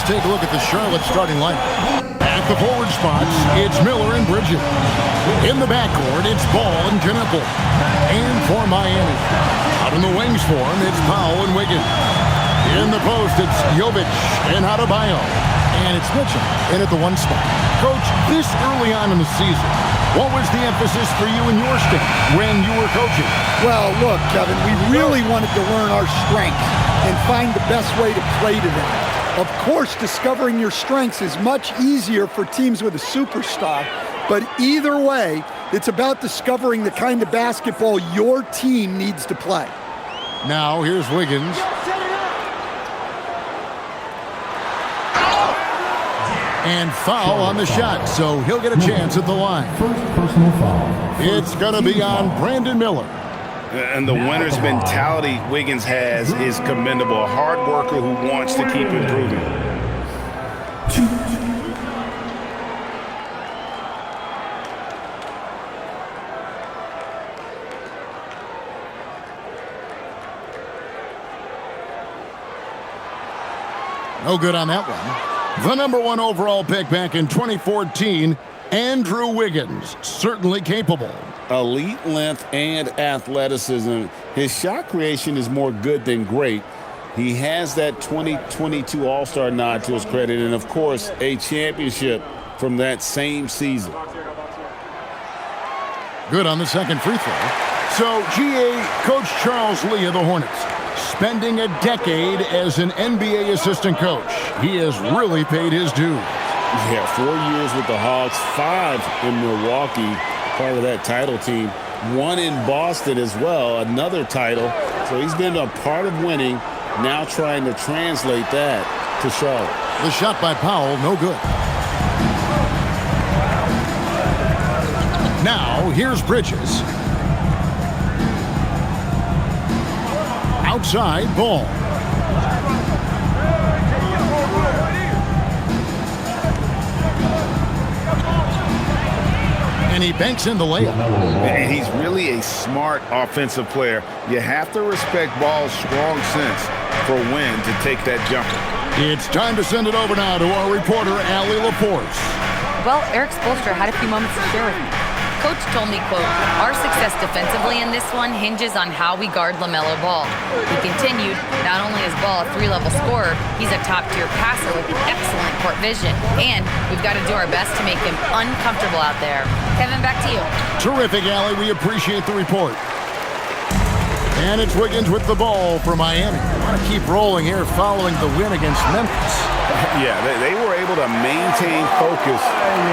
take a look at the Charlotte starting lineup. At the forward spots, it's Miller and Bridges. In the backcourt, it's Ball and Knipple. And for Miami, out in the wings for him, it's Powell and Wiggins. In the post, it's Jovic and Adebayo. And it's Mitchell in at the one spot. Coach, this early on in the season, what was the emphasis for you and your staff when you were coaching? Well, look, Kevin, we really wanted to learn our strengths and find the best way to play to them. Of course, discovering your strengths is much easier for teams with a superstar, but either way, it's about discovering the kind of basketball your team needs to play. Now, here's Wiggins. And foul on the shot, so he'll get a chance at the line. First personal foul. It's going to be on Brandon Miller. And the winner's mentality Wiggins has is commendable. A hard worker who wants to keep improving. No good on that one. The number 1 overall pick back in 2014, Andrew Wiggins, certainly capable. Elite length and athleticism. His shot creation is more good than great. He has that 2022 All-Star nod to his credit, and of course, a championship from that same season. Good on the second free throw. So, GA, Coach Charles Lee of the Hornets, spending a decade as an NBA assistant coach. He has really paid his dues. Yeah, 4 years with the Hawks, 5 in Milwaukee, part of that title team. 1 in Boston as well, another title. So he's been a part of winning, now trying to translate that to Charlotte. The shot by Powell, no good. Now, here's Bridges. Outside, Ball. And he banks in the layup. And he's really a smart offensive player. You have to respect Ball's strong sense for when to take that jumper. It's time to send it over now to our reporter, Allie LaForce. Well, Eric Spoelstra had a few moments to share with me. Coach told me, quote, "Our success defensively in this one hinges on how we guard LaMelo Ball." He continued, "Not only is Ball a 3-level scorer, he's a top-tier passer with excellent court vision, and we've got to do our best to make him uncomfortable out there." Kevin, back to you. Terrific, Allie. We appreciate the report. And it's Wiggins with the ball for Miami. I want to keep rolling here following the win against Memphis. Yeah, they were able to maintain focus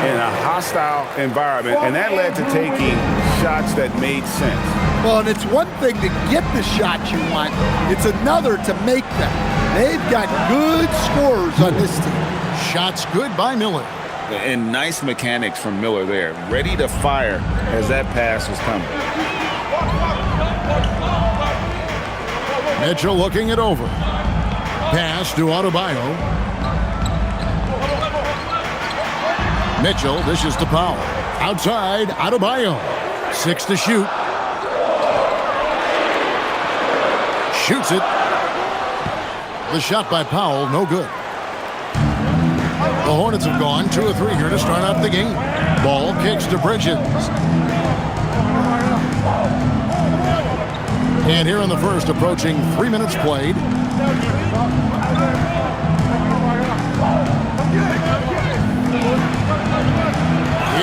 in a hostile environment, and that led to taking shots that made sense. Well, and it's one thing to get the shots you want. It's another to make them. They've got good scorers on this team. Shots good by Miller. And nice mechanics from Miller there. Ready to fire as that pass was coming. Mitchell looking it over. Pass to Adebayo. Mitchell dishes to Powell. Outside, Adebayo. 6 to shoot. Shoots it. The shot by Powell, no good. The Hornets have gone 2 of 3 here to start out the game. Ball kicks to Bridges. And here in the first, approaching 3 minutes played.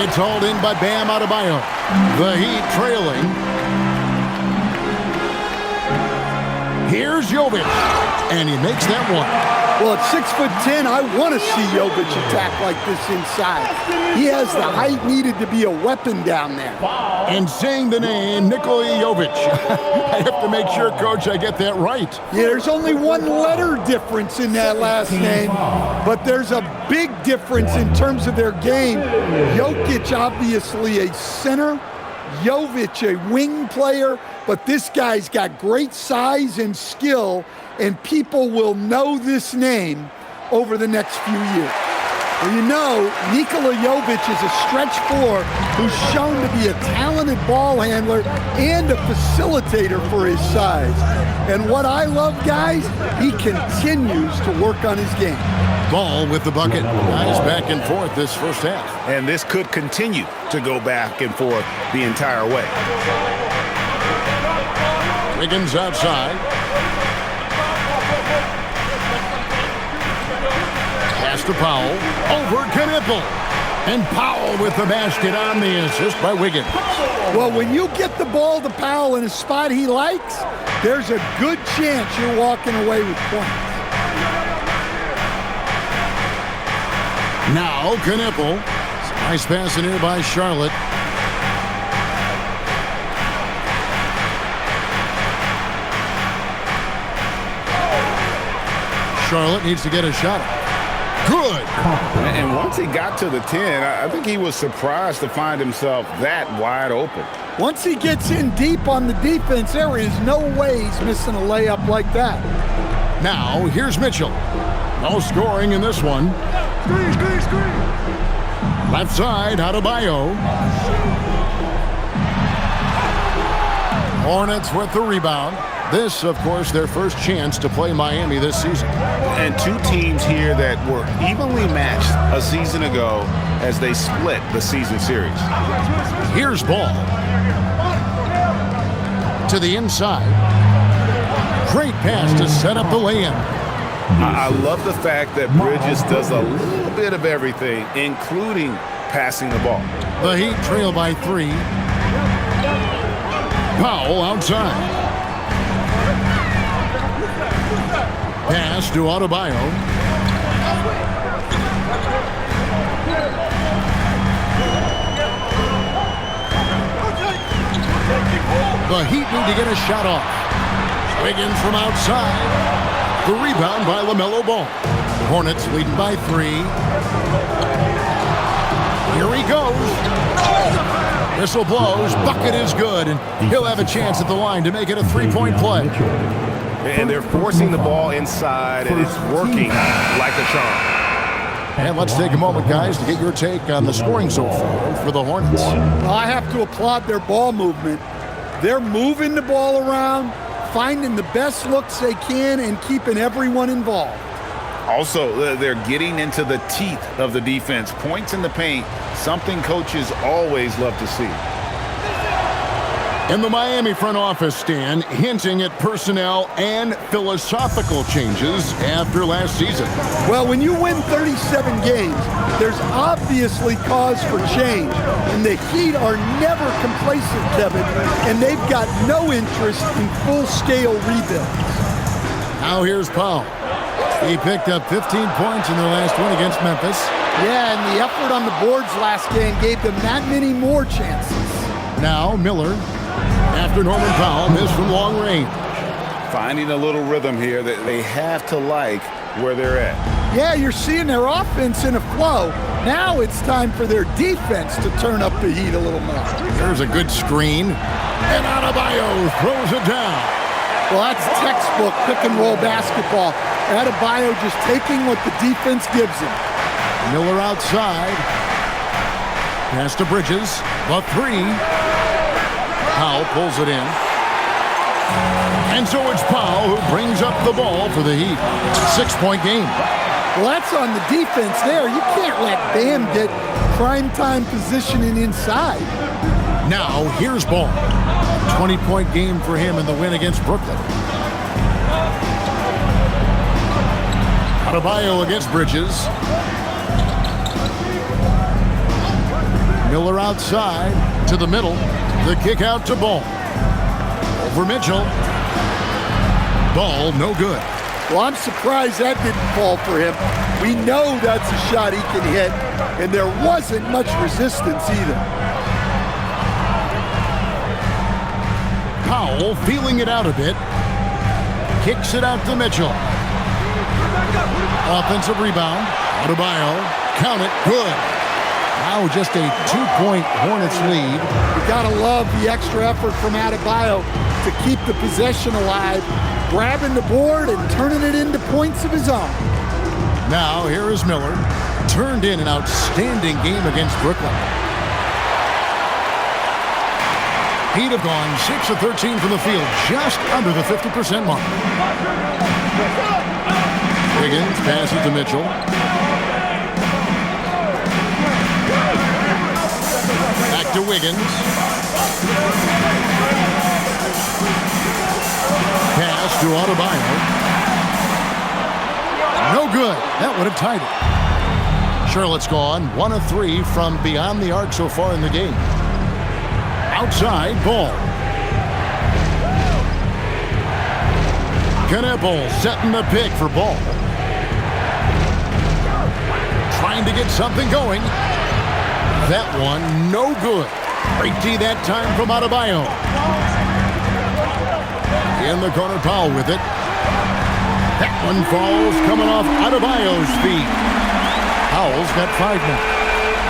It's hauled in by Bam Adebayo. The Heat trailing. Here's Jovic. And he makes that one. Well, at 6'10", I want to see Jovic attack like this inside. He has the height needed to be a weapon down there. And saying the name, Nikola Jovic. I have to make sure, Coach, I get that right. Yeah, there's only 1 letter difference in that last name, but there's a big difference in terms of their game. Jokic, obviously a center. Jovic, a wing player, but this guy's got great size and skill, and people will know this name over the next few years. Well, you know, Nikola Jovic is a stretch four who's shown to be a talented ball handler and a facilitator for his size. And what I love, guys, he continues to work on his game. Ball with the bucket. Guys back and forth this first half. And this could continue to go back and forth the entire way. Wiggins outside. Pass to Powell. Over Knipple. And Powell with the basket on the assist by Wiggins. Well, when you get the ball to Powell in a spot he likes, there's a good chance you're walking away with points. Now Knipple. Nice pass in here by Charlotte. Charlotte needs to get a shot. Good. And once he got to the 10, I think he was surprised to find himself that wide open. Once he gets in deep on the defense, there is no way he's missing a layup like that. Now, here's Mitchell. No scoring in this one. Screen. Left side, Adebayo. Hornets with the rebound. This, of course, their first chance to play Miami this season. And two teams here that were evenly matched a season ago as they split the season series. Here's Ball. To the inside. Great pass to set up the lay-in. I love the fact that Bridges does a little bit of everything, including passing the ball. The Heat trail by 3. Powell outside. Pass to Adebayo. The Heat need to get a shot off. Wiggins from outside. The rebound by LaMelo Ball. Hornets leading by 3. Here he goes. Whistle blows. Bucket is good. And he'll have a chance at the line to make it a 3-point play. And they're forcing the ball inside, and it's working like a charm. And let's take a moment, guys, to get your take on the scoring so far for the Hornets. Well, I have to applaud their ball movement. They're moving the ball around, finding the best looks they can, and keeping everyone involved. Also, they're getting into the teeth of the defense. Points in the paint, something coaches always love to see. In the Miami front office, Stan, hinting at personnel and philosophical changes after last season. Well, when you win 37 games, there's obviously cause for change. And the Heat are never complacent, Kevin, and they've got no interest in full-scale rebuilds. Now here's Powell. He picked up 15 points in their last win against Memphis. Yeah, and the effort on the boards last game gave them that many more chances. Now Miller. After Norman Powell missed from long range. Finding a little rhythm here that they have to like where they're at. Yeah, you're seeing their offense in a flow. Now it's time for their defense to turn up the heat a little more. There's a good screen. And Adebayo throws it down. Well, that's textbook pick-and-roll basketball. Adebayo just taking what the defense gives him. Miller outside. Pass to Bridges. The 3. Powell pulls it in. And so it's Powell who brings up the ball for the Heat. 6-point game. Well, that's on the defense there. You can't let Bam get primetime positioning inside. Now, here's Ball. 20-point game for him in the win against Brooklyn. Adebayo against Bridges. Miller outside to the middle. The kick out to Ball. Over Mitchell. Ball, no good. Well, I'm surprised that didn't fall for him. We know that's a shot he can hit, and there wasn't much resistance either. Powell feeling it out a bit. Kicks it out to Mitchell. Offensive rebound. Adebayo. Count it. Good. Now just a 2-point Hornets lead. You gotta love the extra effort from Adebayo to keep the possession alive, grabbing the board and turning it into points of his own. Now here is Miller. turned in an outstanding game against Brooklyn. He'd have gone 6 of 13 from the field, just under the 50% mark. Wiggins passes to Mitchell. Back to Wiggins. Pass to Adebayo. No good. That would have tied it. Charlotte's gone 1 of 3 from beyond the arc so far in the game. Outside, Ball. Knebel setting the pick for Ball. Trying to get something going. That one, no good. Great D that time from Adebayo. In the corner, Powell with it. That one falls coming off Adebayo's feet. Powell's got 5 now.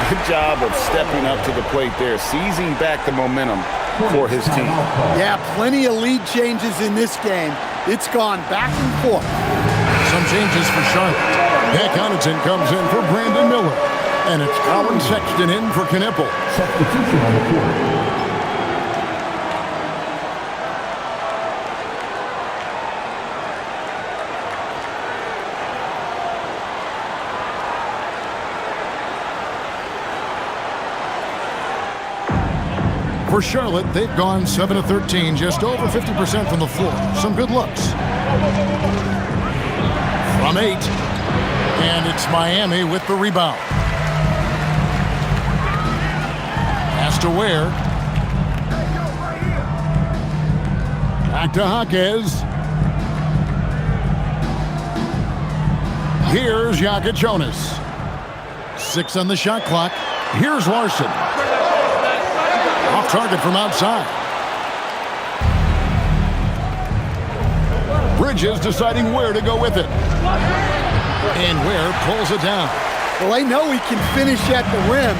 Good job of stepping up to the plate there, seizing back the momentum for his team. Yeah, plenty of lead changes in this game. It's gone back and forth. Some changes for Charlotte. Pat Connaughton comes in for Brandon Miller. And it's Colin Sexton in for Knebel. Substitution on the court. For Charlotte, they've gone 7 of 13, just over 50% from the floor. Some good looks. From 8. And it's Miami with the rebound. Pass to Ware. Back to Jaquez. Here's Jonas. 6 on the shot clock. Here's Larson. Off target from outside. Bridges deciding where to go with it. And Ware pulls it down. Well, I know he can finish at the rim,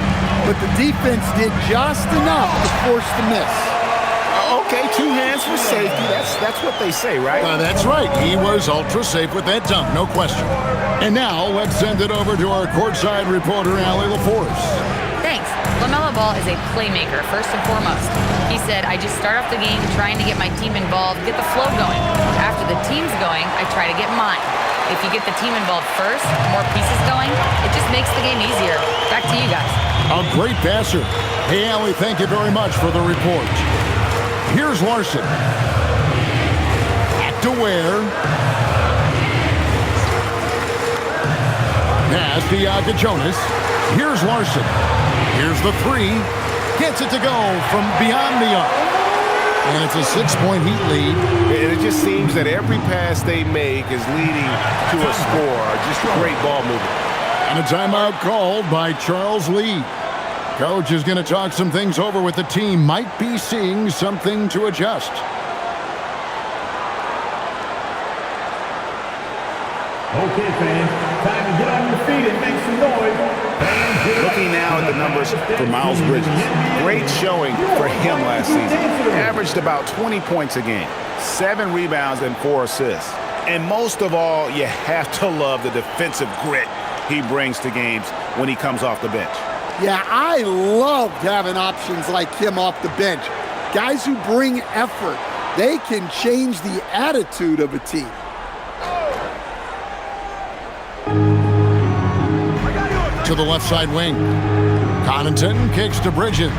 but the defense did just enough to force the miss. Okay, 2 hands for safety. That's what they say, right? That's right. He was ultra safe with that dunk, no question. And now let's send it over to our courtside reporter, Allie LaForce. Thanks. LaMelo Ball is a playmaker, first and foremost. He said, I just start off the game trying to get my team involved, get the flow going. After the team's going, I try to get mine. If you get the team involved first, more pieces going, it just makes the game easier. Back to you guys. A great passer. Hey, Allie, thank you very much for the report. Here's Larson. Back to Ware. Pass to Jonas. Here's Larson. Here's the 3. Gets it to go from beyond the arc. And it's a 6-point Heat lead. And it just seems that every pass they make is leading to a score. Just great ball movement. And a timeout called by Charles Lee. Coach is going to talk some things over with the team. Might be seeing something to adjust. Okay, fans. Time to get on your feet and make some noise. Looking now at the numbers for Miles Bridges. Great showing for him last season. Averaged about 20 points a game, 7 rebounds and 4 assists. And most of all, you have to love the defensive grit he brings to games when he comes off the bench. Yeah, I loved having options like him off the bench. Guys who bring effort. They can change the attitude of a team. To the left side wing. Connaughton kicks to Bridges.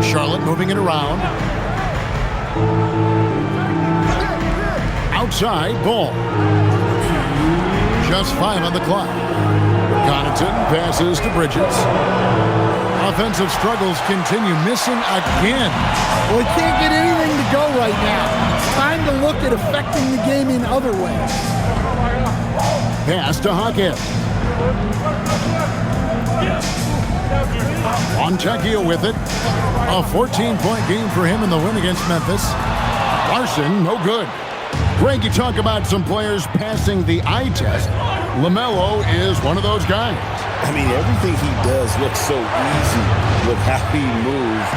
Charlotte moving it around. Outside, Ball. Just 5 on the clock. Connaughton passes to Bridges. Offensive struggles continue, missing again. Well, he can't get anything to go right now. It's time to look at affecting the game in other ways. Pass to Jaquez. Fontecchio with it. A 14-point game for him in the win against Memphis. Larson, no good. Greg, you talk about some players passing the eye test. LaMelo is one of those guys. I mean, everything he does looks so easy with how he moves,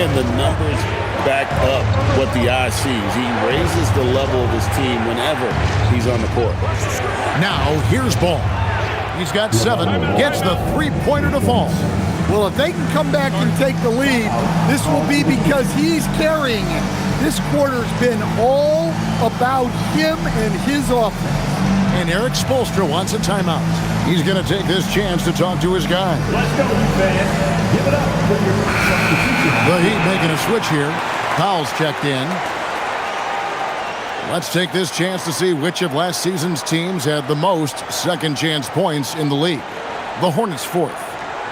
and the numbers back up what the eye sees. He raises the level of his team whenever he's on the court. Now, here's Ball. He's got 7, gets the three-pointer to fall. Well, if they can come back and take the lead, this will be because he's carrying it. This quarter's been all about him and his offense. And Eric Spoelstra wants a timeout. He's going to take this chance to talk to his guy. Let's go, fans. Give it up for your substitution. The Heat making a switch here. Powell's checked in. Let's take this chance to see which of last season's teams had the most second chance points in the league. The Hornets 4th.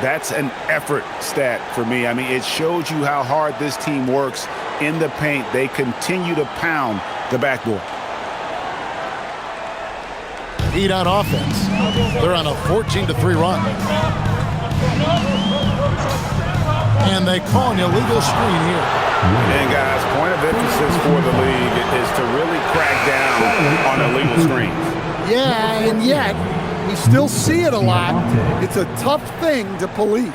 That's an effort stat for me. I mean, it shows you how hard this team works in the paint. They continue to pound the backboard. Heat on offense. They're on a 14-3 run. And they call an illegal screen here. And guys, point of emphasis for the league is to really crack down on illegal screens. Yeah, and yet we still see it a lot. It's a tough thing to police.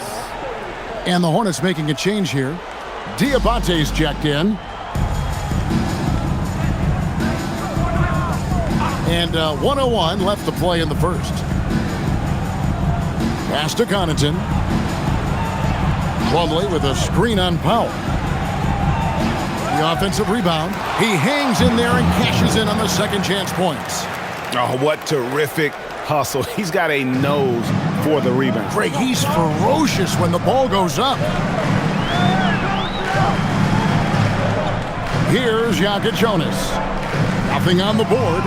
And the Hornets making a change here. Diabate's checked in. And 1:01 left to play in the first. Pass to Connaughton. Plumlee with a screen on Powell. The offensive rebound. He hangs in there and cashes in on the second chance points. Oh, what terrific hustle. He's got a nose for the rebound. Greg, he's ferocious when the ball goes up. Here's Jonas. Nothing on the board.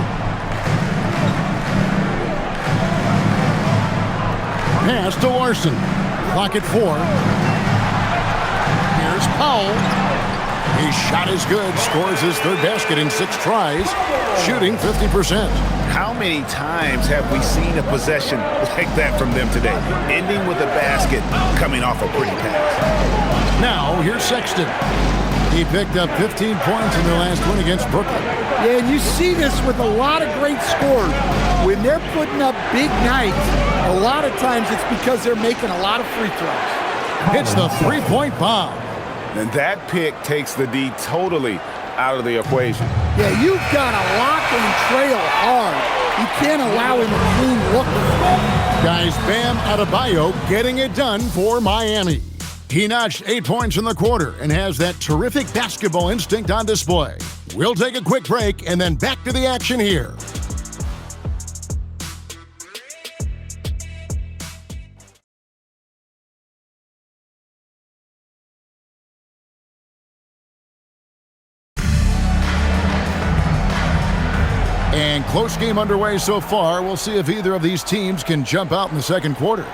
Pass to Larson. Clock at 4. Here's Powell. His shot is good. Scores his third basket in 6 tries. Shooting 50%. How many times have we seen a possession like that from them today? Ending with a basket, coming off a pretty pass. Now, here's Sexton. He picked up 15 points in their last win against Brooklyn. Yeah, and you see this with a lot of great scores. When they're putting up big nights, a lot of times it's because they're making a lot of free throws. Hits the three-point bomb. And that pick takes the D totally out of the equation. Yeah, you've got to lock and trail hard. You can't allow him a clean look. Guys, Bam Adebayo getting it done for Miami. He notched 8 points in the quarter and has that terrific basketball instinct on display. We'll take a quick break and then back to the action here. And close game underway so far. We'll see if either of these teams can jump out in the second quarter.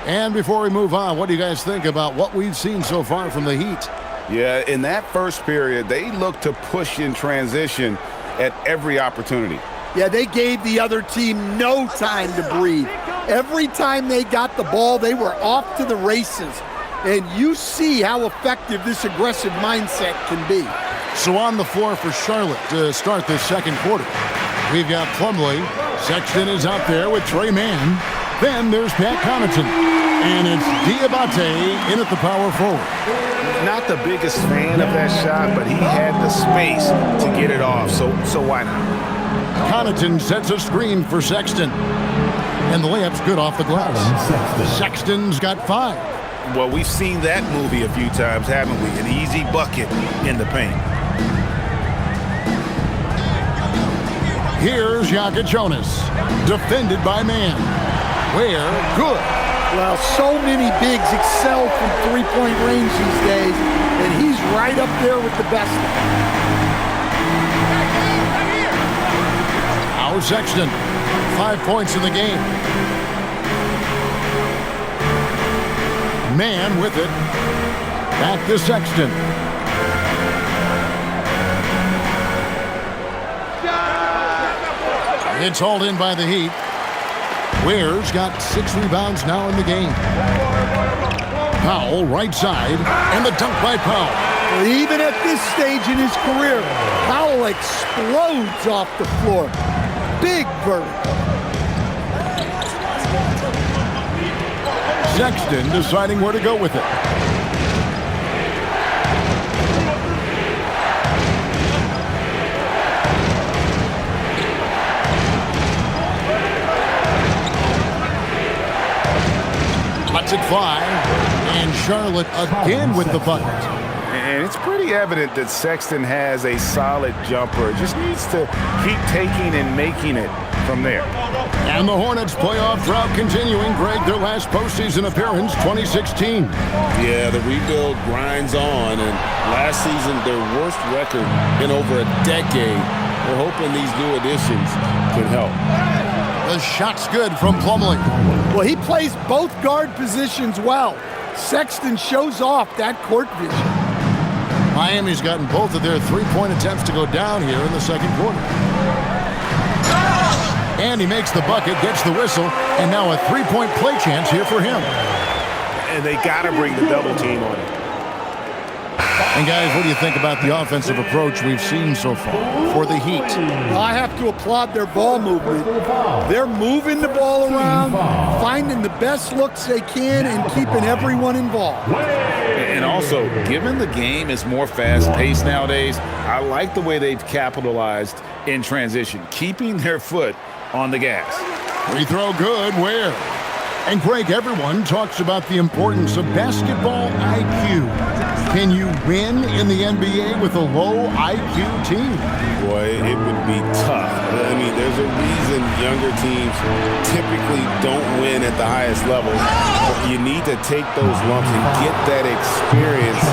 And before we move on, what do you guys think about what we've seen so far from the Heat? Yeah, in that first period, they looked to push in transition at every opportunity. Yeah, they gave the other team no time to breathe. Every time they got the ball, they were off to the races. And you see how effective this aggressive mindset can be. So on the floor for Charlotte to start this second quarter, we've got Plumlee. Sexton is out there with Trey Mann. Then there's Pat Connaughton. And it's Diabate in at the power forward. Not the biggest fan of that shot, but he had the space to get it off, so why not? Connaughton sets a screen for Sexton. And the layup's good off the glass. Sexton's got 5. Well, we've seen that movie a few times, haven't we? An easy bucket in the paint. Here's Jonas, defended by Mann. Where? Good. Well, so many bigs excel from three-point range these days, and he's right up there with the best. Now Sexton, 5 points in the game. Mann with it. Back to Sexton. It's hauled in by the Heat. Ware's got 6 rebounds now in the game. Powell, right side, and the dunk by Powell. Well, even at this stage in his career, Powell explodes off the floor. Big vertical. Sexton deciding where to go with it. Charlotte again with the bucket. And it's pretty evident that Sexton has a solid jumper. Just needs to keep taking and making it from there. And the Hornets playoff drought continuing. Greg, their last postseason appearance, 2016. Yeah, the rebuild grinds on, and last season their worst record in over a decade. We're hoping these new additions can help. The shot's good from Plumlee. Well, he plays both guard positions well. Sexton shows off that court vision. Miami's gotten both of their three-point attempts to go down here in the second quarter. And he makes the bucket, gets the whistle, and now a three-point play chance here for him. And they got to bring the double team on him. And guys, what do you think about the offensive approach we've seen so far for the Heat? Well, I have to applaud their ball movement. They're moving the ball around, finding the best looks they can, and keeping everyone involved. And also, given the game is more fast-paced nowadays, I like the way they've capitalized in transition, keeping their foot on the gas. Free throw good, where? And Greg, everyone talks about the importance of basketball IQ. Can you win in the NBA with a low IQ team? Boy, it would be tough. I mean, there's a reason younger teams typically don't win at the highest level. But you need to take those lumps and get that experience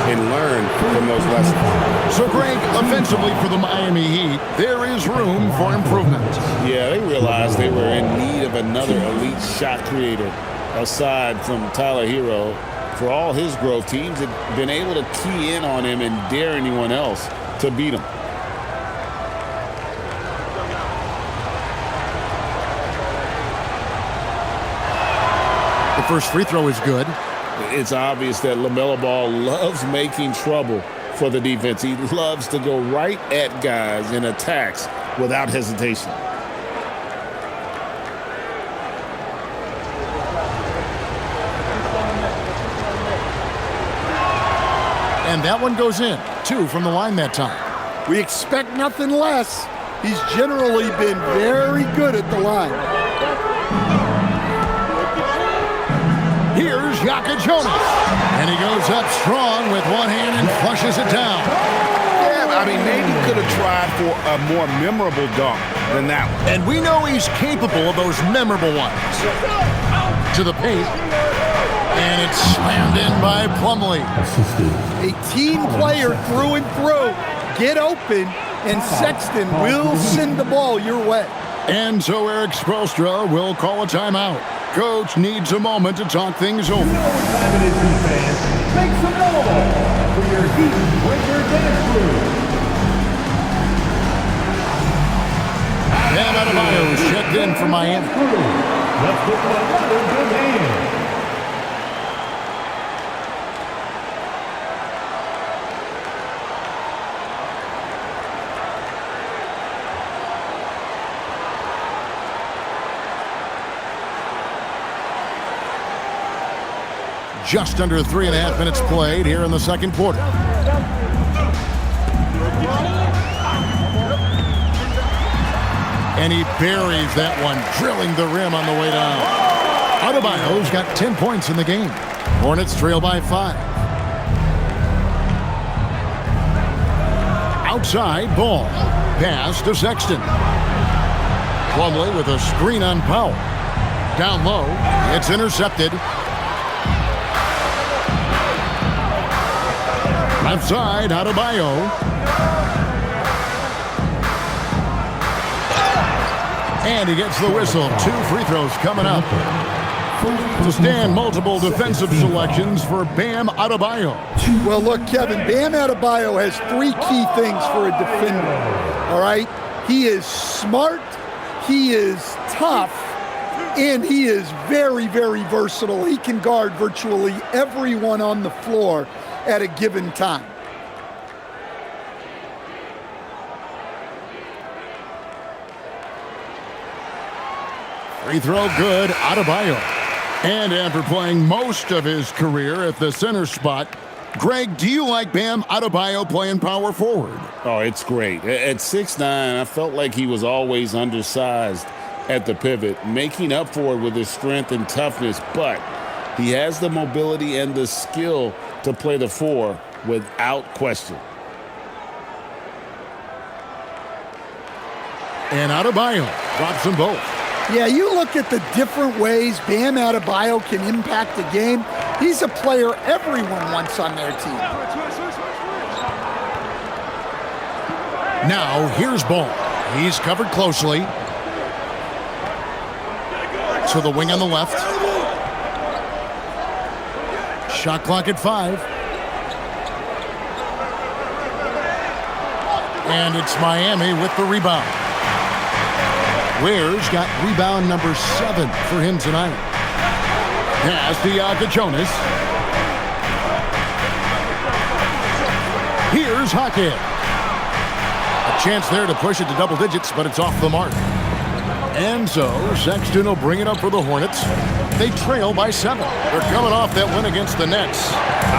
and learn from those lessons. So, Greg, offensively for the Miami Heat, there is room for improvement. Yeah, they realized they were in need of another elite shot creator aside from Tyler Hero. For all his growth, teams had been able to key in on him and dare anyone else to beat him. The first free throw is good. It's obvious that LaMelo Ball loves making trouble for the defense. He loves to go right at guys in attacks without hesitation. And that one goes in. 2 from the line that time. We expect nothing less. He's generally been very good at the line. Here's Yaka Jonas. And he goes up strong with one hand and flushes it down. Yeah, I mean, maybe could have tried for a more memorable dunk than that one. And we know he's capable of those memorable ones. To the paint. And it's slammed in by Plumlee. A team player through and through. Get open, and Sexton will send the ball your way. And so Eric Spoelstra will call a timeout. Coach needs a moment to talk things over. You know what time it is, Heat fans. Make some noise for your Heat Winter Dance Crew. Bam Adebayo is checked in for Miami. Let's give them another good hand. Just under 3.5 minutes played here in the second quarter. And he buries that one, drilling the rim on the way down. Adebayo's got 10 points in the game. Hornets trail by 5. Outside, Ball. Pass to Sexton. Plumlee with a screen on Powell. Down low, it's intercepted. Left side, Adebayo. And he gets the whistle. 2 free throws coming up. To stand multiple defensive selections for Bam Adebayo. Well, look, Kevin, Bam Adebayo has 3 key things for a defender, all right? He is smart, he is tough, and he is very, very versatile. He can guard virtually everyone on the floor at a given time. Free throw good, Adebayo. And after playing most of his career at the center spot, Greg, do you like Bam Adebayo playing power forward? Oh, it's great. At 6'9", I felt like he was always undersized at the pivot, making up for it with his strength and toughness, but He has the mobility and the skill to play the 4 without question. And Adebayo drops them both. Yeah, you look at the different ways Bam Adebayo can impact the game. He's a player everyone wants on their team. Now, here's Ball. He's covered closely. To the wing on the left. Shot clock at 5. And it's Miami with the rebound. Ware's got rebound number 7 for him tonight. Pass to Jonas. Here's Hackett. A chance there to push it to double digits, but it's off the mark. And so Sexton will bring it up for the Hornets. They trail by 7. They're coming off that win against the Nets.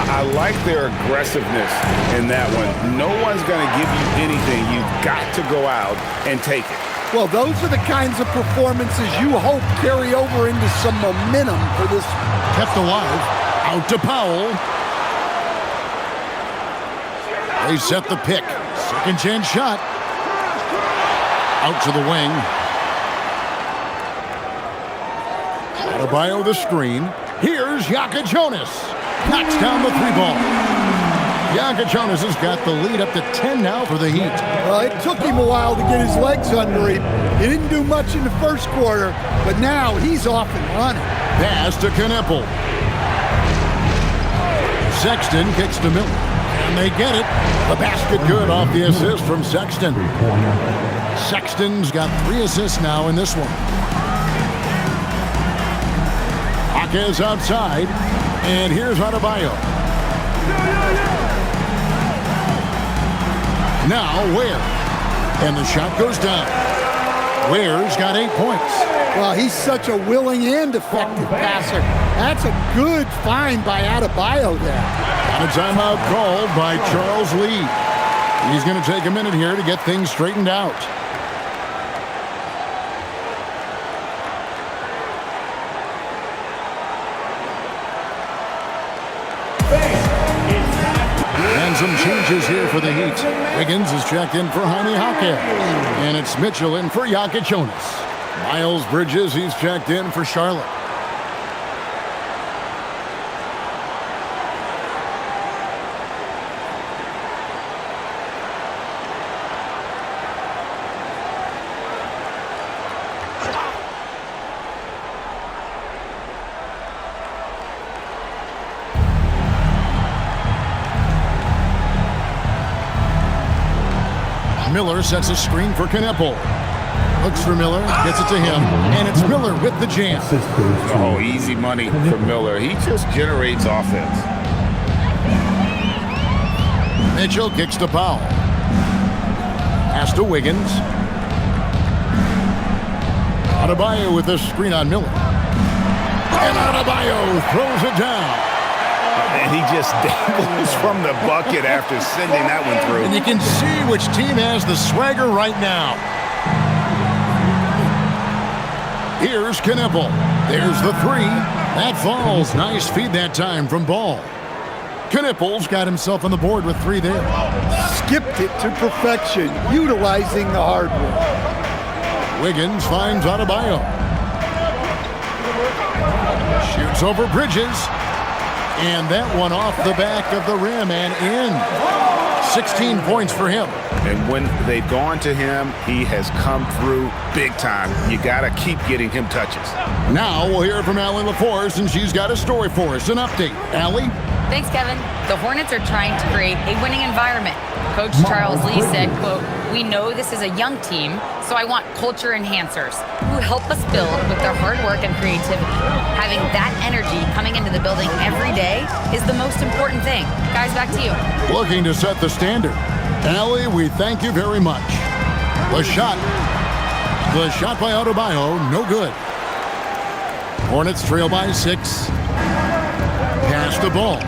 I like their aggressiveness in that one. No one's going to give you anything. You've got to go out and take it. Well, those are the kinds of performances you hope carry over into some momentum for this. Kept alive. Out to Powell. They set the pick. Second chance shot. Out to the wing. Adebayo the screen. Here's Jonas. Knocks down the 3-ball. Jonas has got the lead up to 10 now for the Heat. Well, it took him a while to get his legs under him. He didn't do much in the first quarter, but now he's off and running. Pass to Kneppel. Sexton kicks to Miller. And they get it. The basket good off the assist from Sexton. Sexton's got 3 assists now in this one. Hawkes outside. And here's Adebayo. Now Ware. And the shot goes down. Ware's got 8 points. Well, he's such a willing and effective passer. That's a good find by Adebayo there. And a timeout called by Charles Lee. He's going to take a minute here to get things straightened out. And some changes here for the Heat. Wiggins is checked in for Jaime Jaquez. And it's Mitchell in for Jonas. Miles Bridges, he's checked in for Charlotte. Miller sets a screen for Kneppel. Looks for Miller, gets it to him, and it's Miller with the jam. Oh, easy money for Miller. He just generates offense. Mitchell kicks to Powell. Pass to Wiggins. Adebayo with the screen on Miller. And Adebayo throws it down. And he just dangles from the bucket after sending that one through. And you can see which team has the swagger right now. Here's Kneppel. There's the 3. That falls. Nice feed that time from Ball. Kneppel's got himself on the board with 3 there. Skipped it to perfection, utilizing the hardware. Wiggins finds Adebayo. Shoots over Bridges. And that one off the back of the rim and in. 16 points for him. And when they've gone to him, he has come through big time. You got to keep getting him touches. Now we'll hear from Allie LaForce, and she's got a story for us. An update. Allie? Thanks, Kevin. The Hornets are trying to create a winning environment. Coach Charles Lee said, quote, "We know this is a young team, so I want culture enhancers who help us build with their hard work and creativity. Having that energy coming into the building every day is the most important thing." Guys, back to you. Looking to set the standard. Allie, we thank you very much. The shot by Adebayo, no good. Hornets trail by 6. Pass the ball.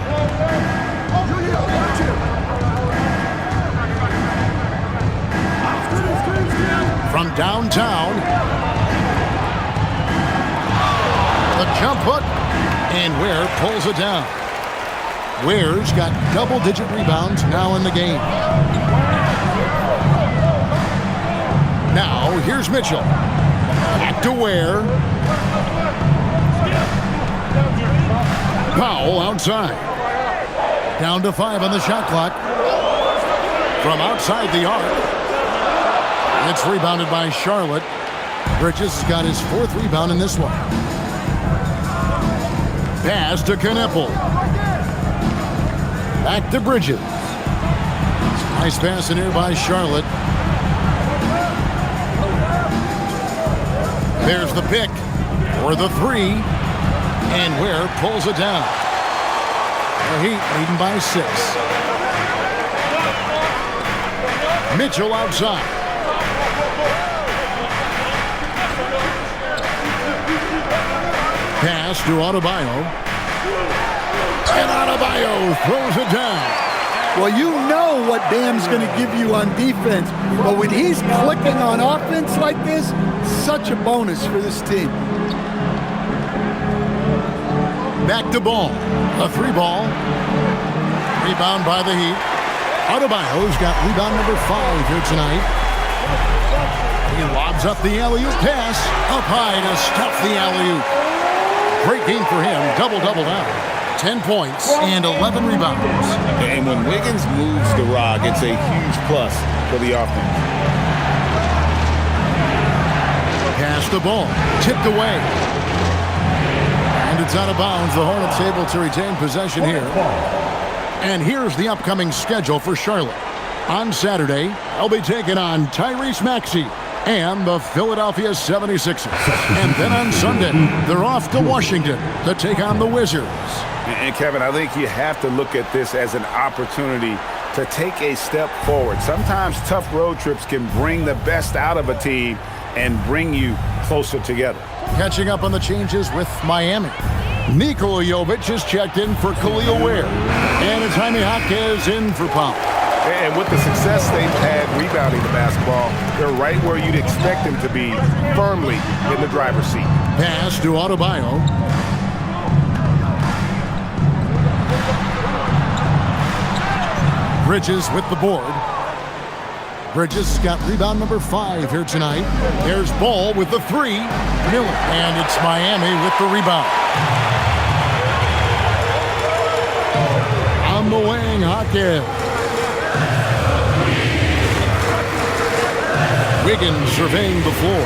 From downtown. The jump hook. And Ware pulls it down. Ware's got double-digit rebounds now in the game. Now, here's Mitchell. Back to Ware. Powell outside. Down to 5 on the shot clock. From outside the arc. It's rebounded by Charlotte. Bridges has got his 4th rebound in this one. Pass to Kneppel. Back to Bridges. Nice pass in here by Charlotte. There's the pick for the 3. And Ware pulls it down. The Heat leading by 6. Mitchell outside. Pass to Adebayo. And Adebayo throws it down. Well, you know what Bam's going to give you on defense. But when he's clicking on offense like this, such a bonus for this team. Back to Ball. A 3-ball. Rebound by the Heat. Adebayo's got rebound number 5 here tonight. He lobs up the alley-oop pass. Up high to stuff the alley-oop. Great game for him. Double-double now. 10 points and 11 rebounds. And when Wiggins moves the rock, it's a huge plus for the offense. Pass the ball. Tipped away. And it's out of bounds. The Hornets able to retain possession here. And here's the upcoming schedule for Charlotte. On Saturday, they'll be taking on Tyrese Maxey and the Philadelphia 76ers. And then on Sunday, they're off to Washington to take on the Wizards. And Kevin, I think you have to look at this as an opportunity to take a step forward. Sometimes tough road trips can bring the best out of a team and bring you closer together. Catching up on the changes with Miami. Nikola Jovic is checked in for Khalil Ware. And it's Jaime Jaquez in for Powell. And with the success they've had rebounding the basketball, they're right where you'd expect them to be, firmly in the driver's seat. Pass to Adebayo. Bridges with the board. Bridges has got rebound number 5 here tonight. There's Ball with the 3. Miller. And it's Miami with the rebound. On the wing, Jaquez. Wiggins surveying the floor.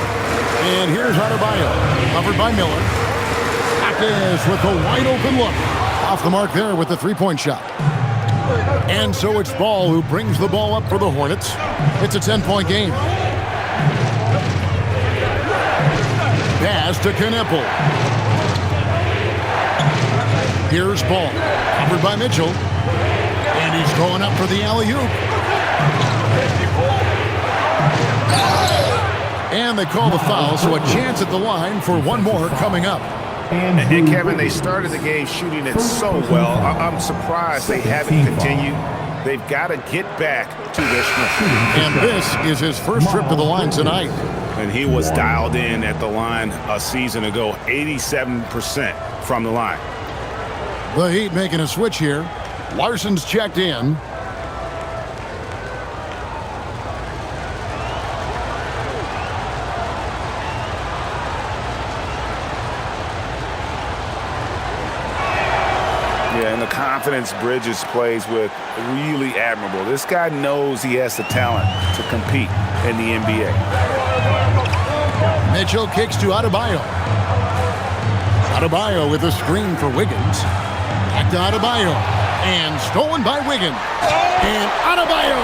And here's Adebayo. Covered by Miller. Jaquez with a wide open look. Off the mark there with the 3-point shot. And so it's Ball who brings the ball up for the Hornets. It's a 10-point game. Pass to Kneppel. Here's Ball. Covered by Mitchell. And he's going up for the alley-oop. And they call the foul, so a chance at the line for one more coming up. And Kevin, they started the game shooting it so well. I'm surprised they haven't continued. They've got to get back to their strength. And this is his first trip to the line tonight. And he was dialed in at the line a season ago, 87% from the line. The Heat making a switch here. Larson's checked in. Yeah, and the confidence Bridges plays with, really admirable. This guy knows he has the talent to compete in the NBA. Mitchell kicks to Adebayo. Adebayo with a screen for Wiggins. Back to Adebayo. And stolen by Wiggins. And Adebayo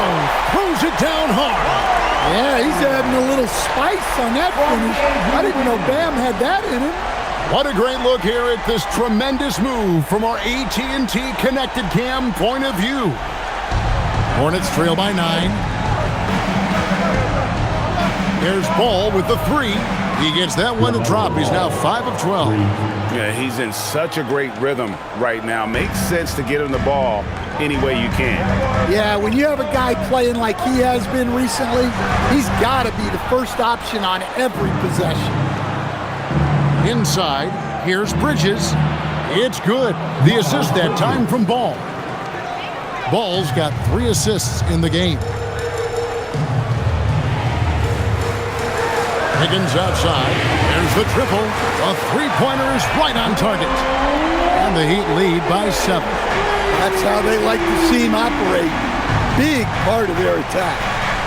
throws it down hard. Yeah, he's adding a little spice on that finish. I didn't know Bam had that in him. What a great look here at this tremendous move from our AT&T Connected Cam point of view. Hornets trail by 9. There's Ball with the 3. He gets that one to drop. He's now 5 of 12. Yeah, he's in such a great rhythm right now. Makes sense to get him the ball any way you can. Yeah, when you have a guy playing like he has been recently, he's got to be the first option on every possession. Inside, here's Bridges. It's good. The assist that time from Ball. Ball's got 3 assists in the game. Higgins outside. There's the triple. A three-pointer is right on target. And the Heat lead by 7. That's how they like to see him operate. Big part of their attack.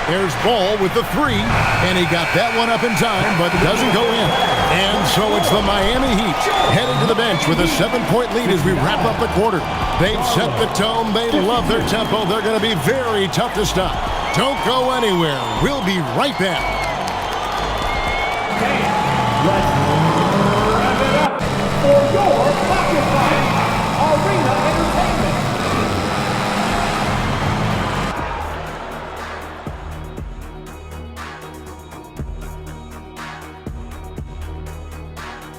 There's Ball with the 3, and he got that one up in time, but doesn't go in. And so it's the Miami Heat headed to the bench with a 7-point lead as we wrap up the quarter. They've set the tone. They love their tempo. They're going to be very tough to stop. Don't go anywhere. We'll be right back. Let's wrap it up for your pocket fight, Arena Entertainment.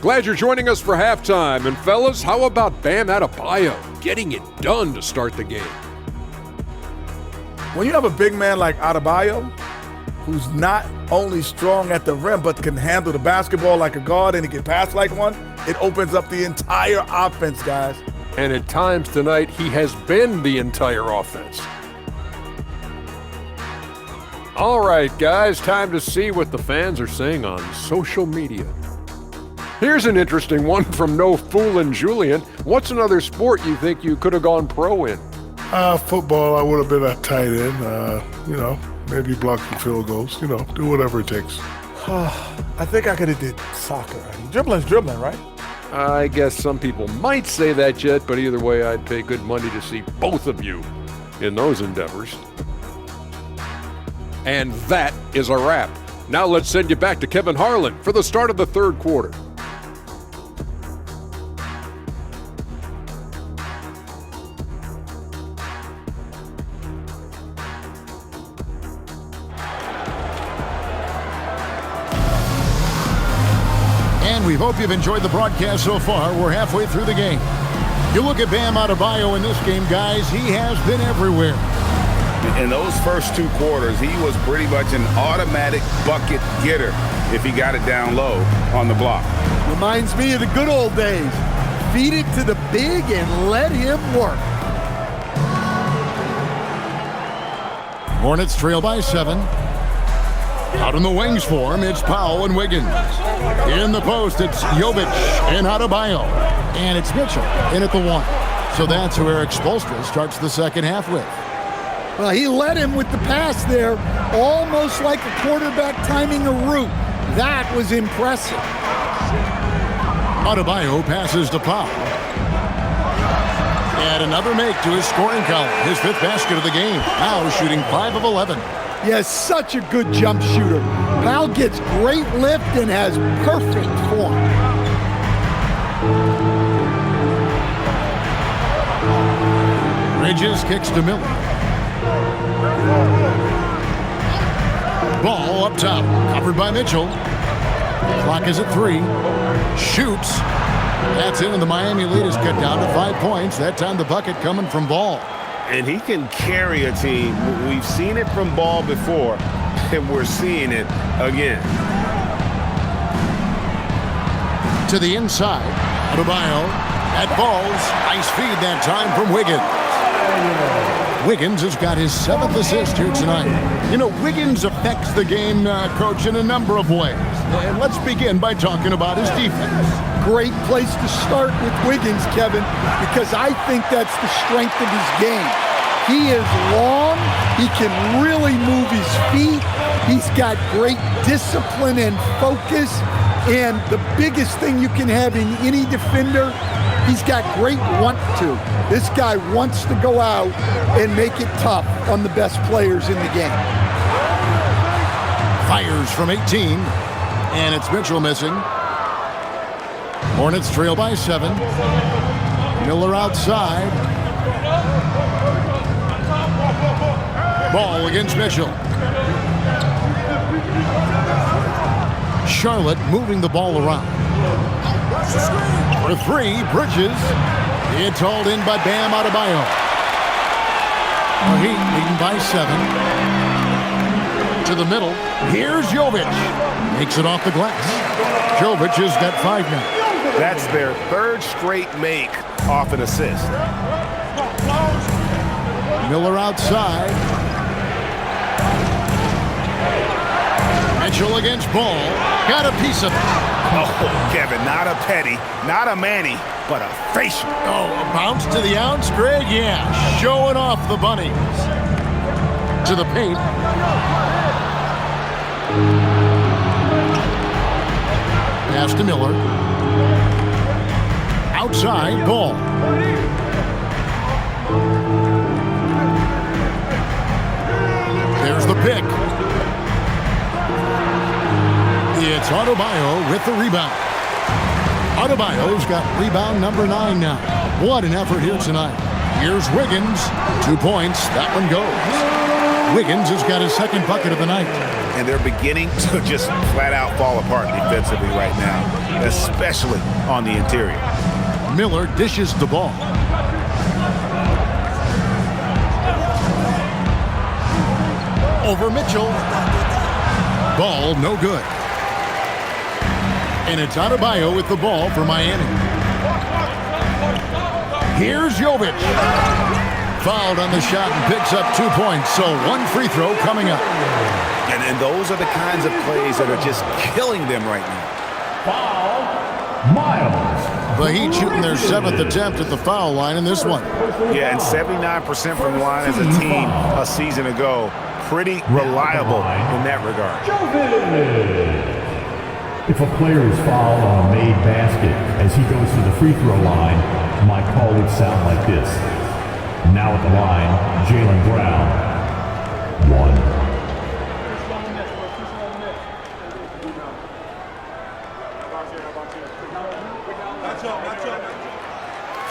Glad you're joining us for halftime. And fellas, how about Bam Adebayo getting it done to start the game? When you have a big man like Adebayo, who's not only strong at the rim, but can handle the basketball like a guard and he can pass like one, it opens up the entire offense, guys. And at times tonight, he has been the entire offense. All right, guys, time to see what the fans are saying on social media. Here's an interesting one from No Foolin' Julian. What's another sport you think you could have gone pro in? Football, I would have been a tight end. Maybe block some field goals. Do whatever it takes. I think I could have did soccer. Dribbling's dribbling, right? I guess some people might say that, Jet, but either way, I'd pay good money to see both of you in those endeavors. And that is a wrap. Now let's send you back to Kevin Harlan for the start of the third quarter. We hope you've enjoyed the broadcast so far. We're halfway through the game. You look at Bam Adebayo in this game, guys, he has been everywhere. In those first 2 quarters, he was pretty much an automatic bucket getter if he got it down low on the block. Reminds me of the good old days. Feed it to the big and let him work. Hornets trail by 7. Out in the wings for him, it's Powell and Wiggins. In the post, it's Jovic and Adebayo. And it's Mitchell in at the 1. So that's who Eric Spoelstra starts the second half with. Well, he led him with the pass there, almost like a quarterback timing a route. That was impressive. Adebayo passes to Powell. And another make to his scoring column, his 5th basket of the game. Now shooting 5 of 11. Yes, such a good jump shooter. Powell gets great lift and has perfect form. Bridges kicks to Miller. Ball up top, covered by Mitchell. Clock is at 3. Shoots. That's in, and the Miami lead is cut down to 5 points. That time the bucket coming from Ball. And he can carry a team. We've seen it from Ball before, and we're seeing it again. To the inside, Adebayo at Balls. Nice feed that time from Wiggins. Wiggins has got his 7th assist here tonight. Wiggins affects the game, Coach, in a number of ways. And let's begin by talking about his defense. Great place to start with Wiggins, Kevin, because I think that's the strength of his game. He is long. He can really move his feet. He's got great discipline and focus. And the biggest thing you can have in any defender, he's got great want to. This guy wants to go out and make it tough on the best players in the game. Fires from 18, and it's Mitchell missing. Hornets trail by 7. Miller outside. Ball against Mitchell. Charlotte moving the ball around. For 3, Bridges. It's hauled in by Bam Adebayo. The Heat leading by 7. To the middle. Here's Jovic. Makes it off the glass. Jovic has got 5 now. That's their third straight make off an assist. Miller outside. Mitchell against Ball. Got a piece of it. Oh, Kevin, not a petty, not a Manny, but a facial. Oh, a bounce to the ounce, Greg? Yeah, showing off the bunnies. To the paint. Pass to Miller. Outside, Ball. There's the pick. It's Adebayo with the rebound. Adebayo's got rebound number 9 now. What an effort here tonight. Here's Wiggins. 2 points. That one goes. Wiggins has got his second bucket of the night. And they're beginning to just flat out fall apart defensively right now, especially on the interior. Miller dishes the ball. Over Mitchell. Ball no good. And it's Adebayo with the ball for Miami. Here's Jovic. Fouled on the shot and picks up 2 points. So 1 free throw coming up. And those are the kinds of plays that are just killing them right now. Foul, Miles. The Heat shooting their 7th attempt at the foul line in this one. Yeah, and 79% from the line as a team a season ago. Pretty reliable in that regard. If a player is fouled on a made basket as he goes to the free throw line, my call would sound like this. Now at the line, Jaylen Brown. 1.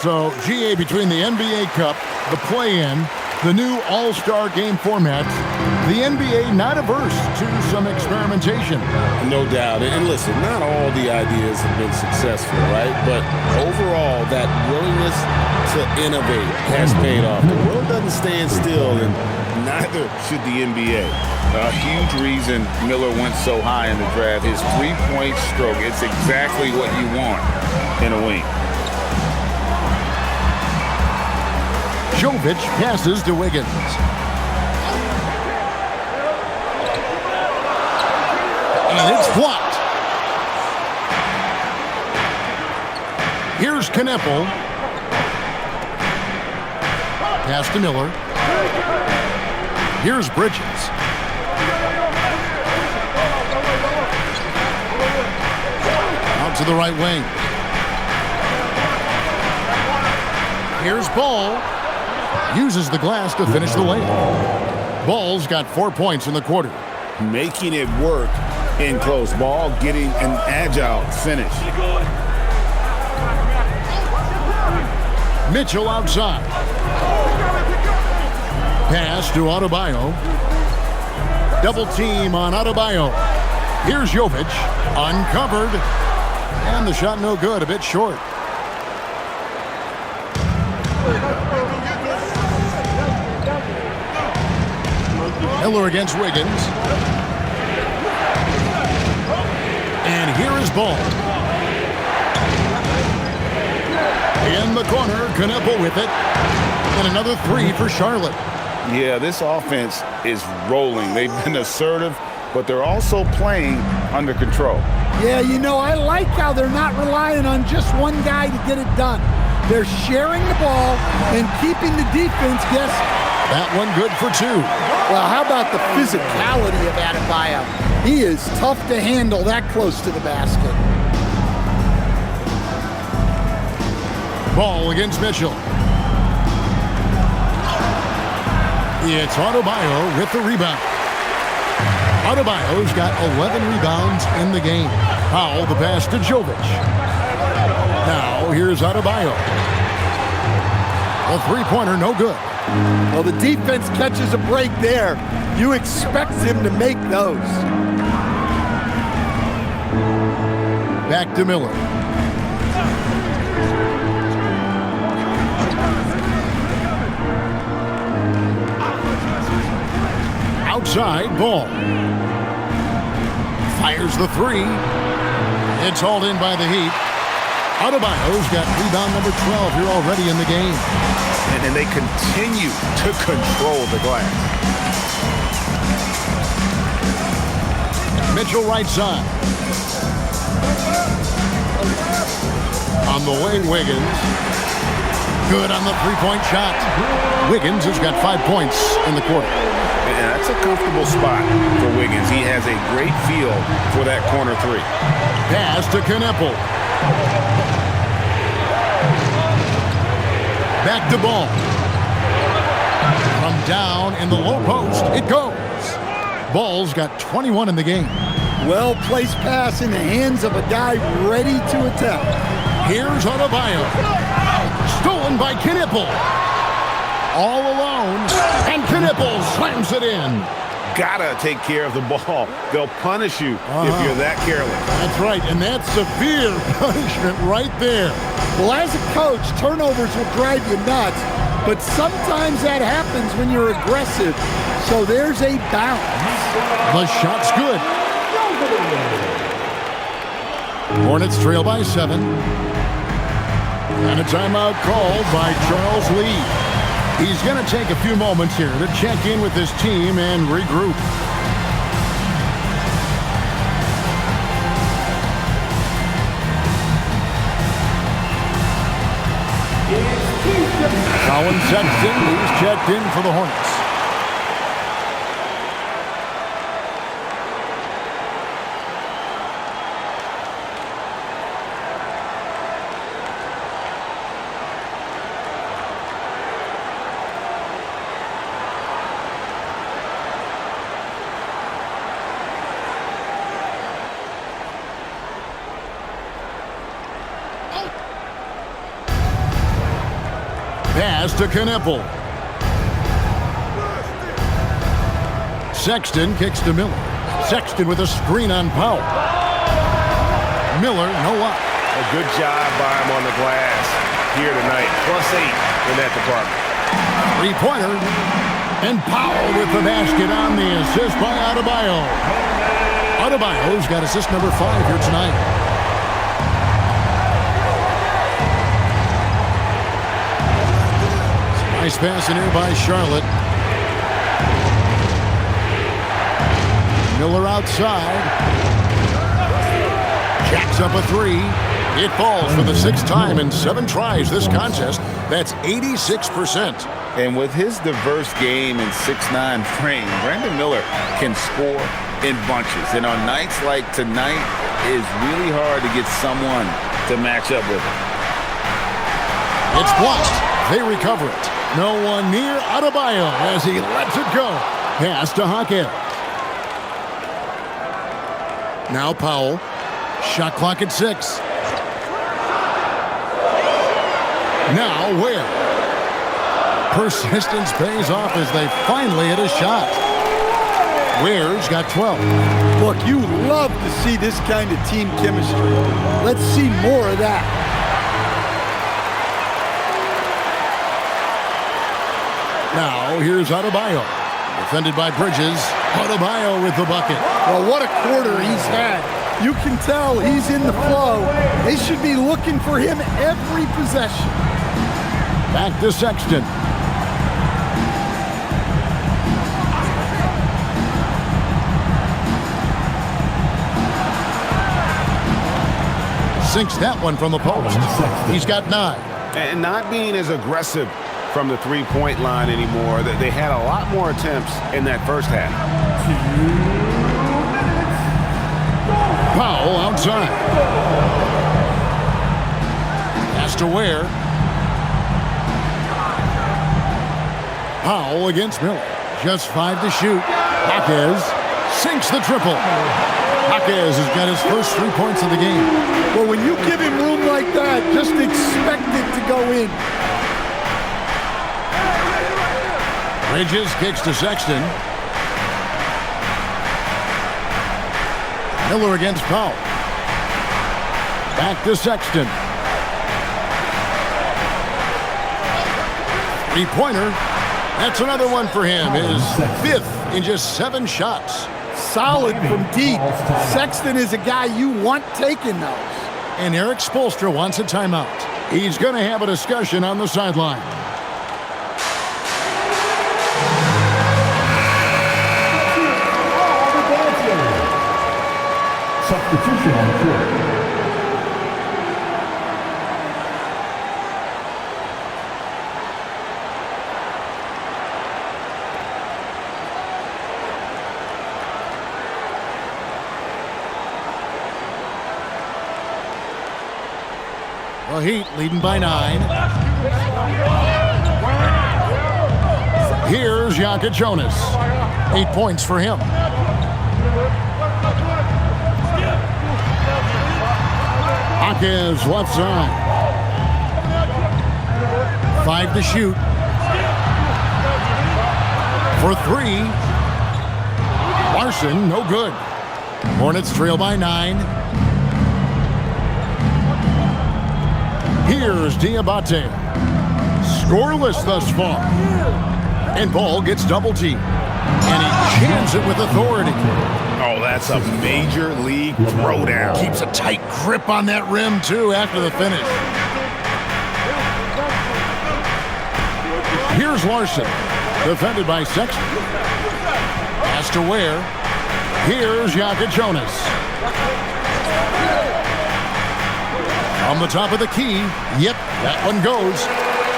So, GA, between the NBA Cup, the play-in, the new All-Star game format, the NBA not averse to some experimentation. No doubt. And listen, not all the ideas have been successful, right? But overall, that willingness to innovate has paid off. The world doesn't stand still, and neither should the NBA. A huge reason Miller went so high in the draft, his three-point stroke. It's exactly what you want in a wing. Jovic passes to Wiggins. And it's blocked. Here's Knepel. Pass to Miller. Here's Bridges. Out to the right wing. Here's Ball. Uses the glass to finish the layup. Ball's got 4 points in the quarter. Making it work in close. Ball getting an agile finish. Mitchell outside. Pass to Adebayo. Double team on Adebayo. Here's Jovic. Uncovered. And the shot no good. A bit short. Miller against Wiggins. And here is Ball. In the corner, Knepel with it. And another 3 for Charlotte. Yeah, this offense is rolling. They've been assertive, but they're also playing under control. Yeah, you know, I like how they're not relying on just one guy to get it done. They're sharing the ball and keeping the defense guessing. That one good for 2. Well, how about the physicality of Adebayo? He is tough to handle that close to the basket. Ball against Mitchell. It's Adebayo with the rebound. Adebayo's got 11 rebounds in the game. Powell the pass to Jovic. Now here's Adebayo. A three-pointer, no good. Well, the defense catches a break there. You expect him to make those. Back to Miller. Outside, Ball. Fires the 3. It's hauled in by the Heat. Adebayo's got rebound number 12 here already in the game. And they continue to control the glass. Mitchell right side. On the wing, Wiggins. Good on the three-point shot. Wiggins has got 5 points in the quarter. And that's a comfortable spot for Wiggins. He has a great feel for that corner three. Pass to Kneppel. Back to Ball. From down in the low post, it goes. Ball's got 21 in the game. Well-placed pass in the hands of a guy ready to attack. Here's Adebayo. Stolen by Kneppel. All alone, and Kneppel slams it in. Gotta take care of the ball. They'll punish you if you're that careless. That's right, and that's severe punishment right there. Well, as a coach, turnovers will drive you nuts, but sometimes that happens when you're aggressive. So there's a balance. The shot's good. Hornets trail by 7. And a timeout called by Charles Lee. He's going to take a few moments here to check in with his team and regroup. Colin Sexton, he's checked in for the Hornets. Pass to Kneppel. Sexton kicks to Miller. Sexton with a screen on Powell. Miller, no up. A good job by him on the glass here tonight. +8 in that department. Three-pointer. And Powell with the basket on the assist by Adebayo. Adebayo's got assist number 5 here tonight. Nice pass in here by Charlotte. Miller outside. Jacks up a 3. It falls for the 6th time in 7 tries this contest. That's 86%. And with his diverse game and 6'9" frame, Brandon Miller can score in bunches. And on nights like tonight, it's really hard to get someone to match up with him. It's blocked. They recover it. No one near Adebayo as he lets it go. Pass to Hackett. Now Powell. Shot clock at 6. Now Ware. Persistence pays off as they finally hit a shot. Ware's got 12. Look, you love to see this kind of team chemistry. Let's see more of that. Now, here's Adebayo. Defended by Bridges. Adebayo with the bucket. Well, what a quarter he's had. You can tell he's in the flow. They should be looking for him every possession. Back to Sexton. Sinks that one from the post. He's got 9. And not being as aggressive from the three-point line anymore. They had a lot more attempts in that first half. Powell outside. Pass to Ware. Powell against Miller. Just 5 to shoot. Jaquez sinks the triple. Jaquez has got his first 3 points of the game. Well, when you give him room like that, just expect it to go in. Bridges kicks to Sexton. Miller against Powell. Back to Sexton. Three-pointer. That's another one for him. His 5th in just 7 shots. Solid from deep. Sexton is a guy you want taking those. And Eric Spoelstra wants a timeout. He's going to have a discussion on the sideline. Substitution on the court. The Heat leading by 9. Here's Jonas. 8 points for him. Hawkins left side. 5 to shoot. For 3. Larson, no good. Hornets trail by 9. Here's Diabate. Scoreless thus far. And Ball gets double teamed. And he jams it with authority. Oh, that's a major league throwdown. Keeps a tight grip on that rim, too, after the finish. Here's Larson. Defended by Sexton. Pass to Ware. Here's Jonas. On the top of the key. Yep, that one goes.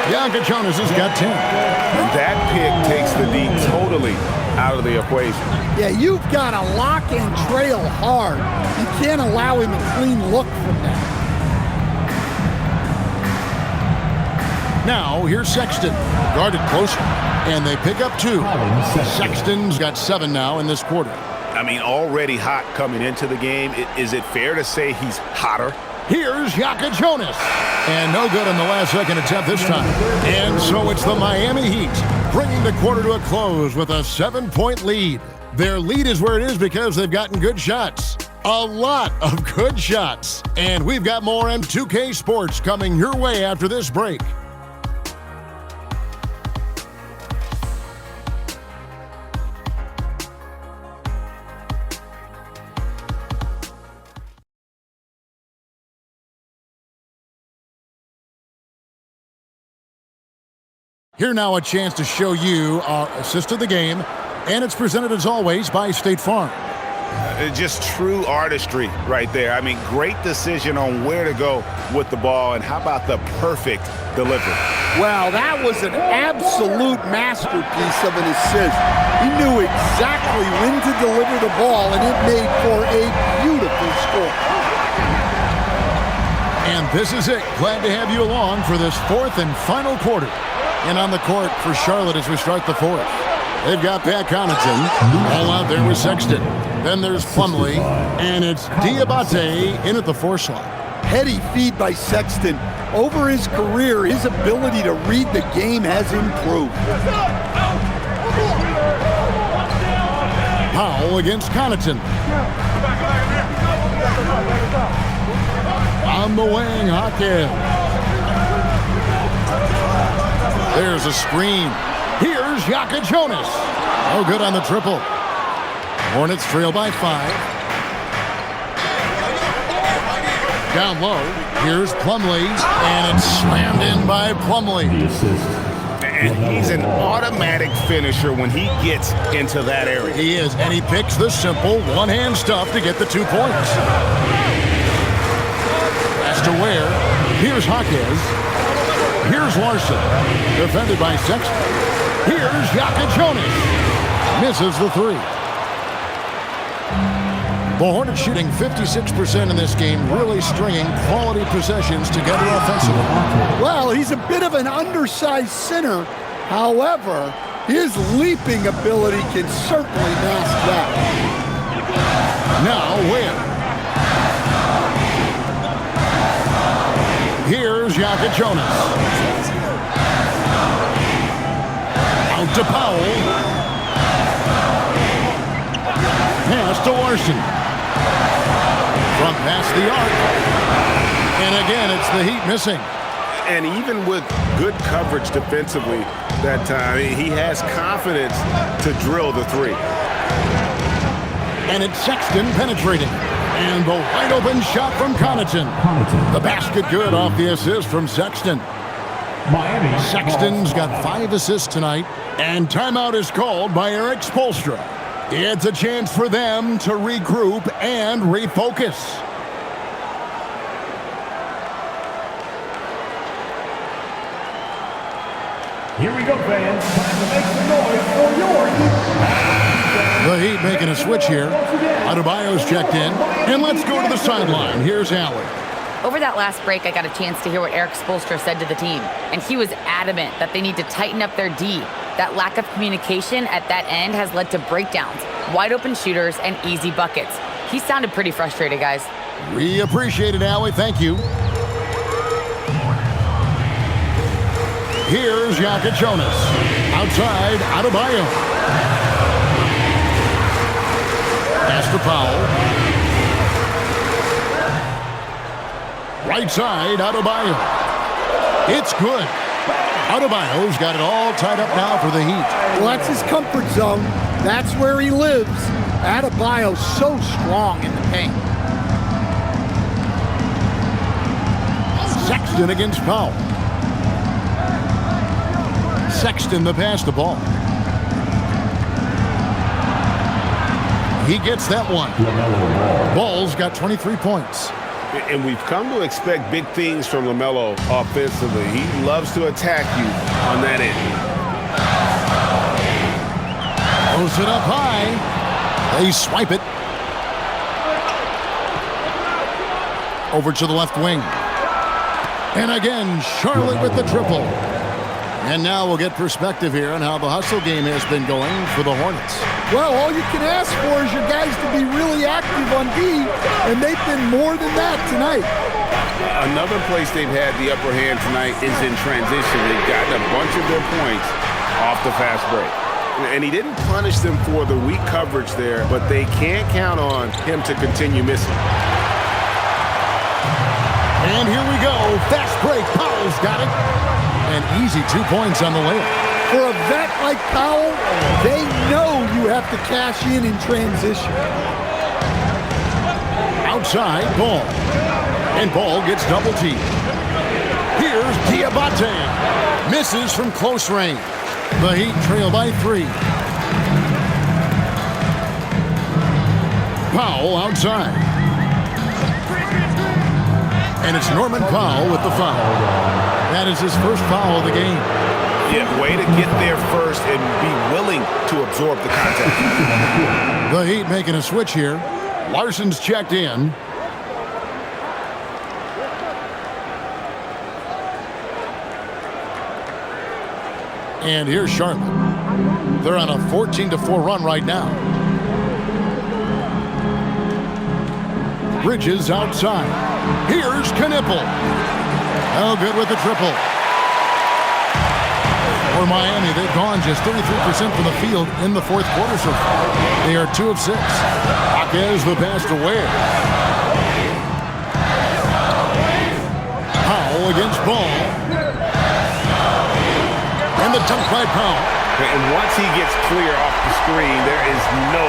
Jonas has got 10. And that pick takes the D totally out of the equation. Yeah, you've got to lock and trail hard. You can't allow him a clean look from that. Now, here's Sexton. Guarded closer. And they pick up 2. Sexton's got 7 now in this quarter. I mean, already hot coming into the game. Is it fair to say he's hotter? Here's Jonas. And no good on the last-second attempt this time. And so it's the Miami Heat bringing the quarter to a close with a 7-point lead. Their lead is where it is because they've gotten good shots. A lot of good shots. And we've got more M2K Sports coming your way after this break. Here now a chance to show you our assist of the game, and it's presented as always by State Farm. Just true artistry right there. I mean, great decision on where to go with the ball, and how about the perfect delivery? Well, that was an absolute masterpiece of an assist. He knew exactly when to deliver the ball, and it made for a beautiful score. And this is it. Glad to have you along for this 4th and final quarter. And on the court for Charlotte as we start the 4th. They've got Pat Connaughton all out there with Sexton. Then there's Plumlee, and it's Diabate in at the 4 slot. Heady feed by Sexton. Over his career, his ability to read the game has improved. Powell against Connaughton. On the wing, Hawkins. There's a screen. Here's Jonas. No good on the triple. Hornets trail by 5. Down low. Here's Plumlee. And it's slammed in by Plumlee. And he's an automatic finisher when he gets into that area. He is. And he picks the simple one-hand stuff to get the 2 points. Pass to Ware. Here's Hawkins. Here's Larson, defended by Sexton. Here's Jonas. Misses the 3. The Hornets shooting 56% in this game, really stringing quality possessions together offensively. Well, he's a bit of an undersized center. However, his leaping ability can certainly mask that. Now, Ware. Here's Jonas. Out to Powell. Pass to Larson. From past the arc. And again, it's the Heat missing. And even with good coverage defensively that time, he has confidence to drill the 3. And it's Sexton penetrating. And the wide open shot from Connaughton. The basket good off the assist from Sexton. Miami. Sexton's got 5 assists tonight. And timeout is called by Eric Spoelstra. It's a chance for them to regroup and refocus. Here we go, fans. Time to make some noise for your The Heat making a switch here. Adebayo's checked in. And let's go to the sideline. Here's Allen. Over that last break, I got a chance to hear what Eric Spoelstra said to the team, and he was adamant that they need to tighten up their D. That lack of communication at that end has led to breakdowns, wide open shooters, and easy buckets. He sounded pretty frustrated, guys. We appreciate it, Allie. Thank you. Here's Jokic Jonas. Outside, Adebayo. Pass to Powell. Right side, Adebayo. It's good. Adebayo's got it all tied up now for the Heat. Well, that's his comfort zone. That's where he lives. Adebayo's so strong in the paint. Sexton against Powell. Sexton to pass the ball. He gets that one. Ball's got 23 points. And we've come to expect big things from LaMelo offensively. He loves to attack you on that end. Throws it up high. They swipe it. Over to the left wing. And again, Charlotte with the triple. And now we'll get perspective here on how the hustle game has been going for the Hornets. Well, all you can ask for is your guys to be really active on D, and they've been more than that tonight. Another place they've had the upper hand tonight is in transition. They've gotten a bunch of their points off the fast break. And he didn't punish them for the weak coverage there, but they can't count on him to continue missing. And here we go. Fast break. Powell's got it. And easy 2 points on the layup. For a vet like Powell, they know you have to cash in transition. Outside, Ball. And Ball gets double teamed. Here's Diabate. Misses from close range. The Heat trail by 3. Powell outside. And it's Norman Powell with the foul. That is his first foul of the game. Yeah, way to get there first and be willing to absorb the contact. The Heat making a switch here. Larson's checked in. And here's Charlotte. They're on a 14-4 run right now. Bridges outside. Here's Knipple. Oh, good with the triple. For Miami, they've gone just 33% from the field in the fourth quarter so far. They are 2 of 6. Jaquez the pass to Ware. Powell against Ball. And the dunk by Powell. And once he gets clear off the screen, there is no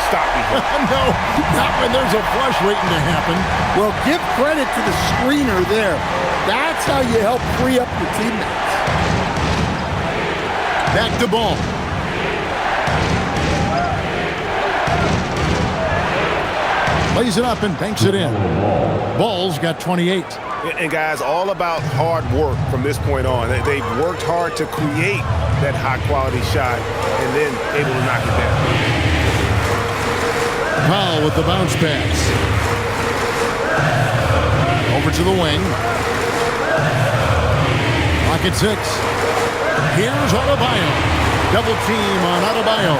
stopping him. No, not when there's a flush waiting to happen. Well, give credit to the screener there. That's how you help free up your teammates. Back to Ball. Lays it up and banks it in. Ball's got 28. And guys, all about hard work from this point on. They've worked hard to create that high-quality shot and then able to knock it down. Powell with the bounce pass. Over to the wing. Clock at 6. Here's Adebayo. Double team on Adebayo.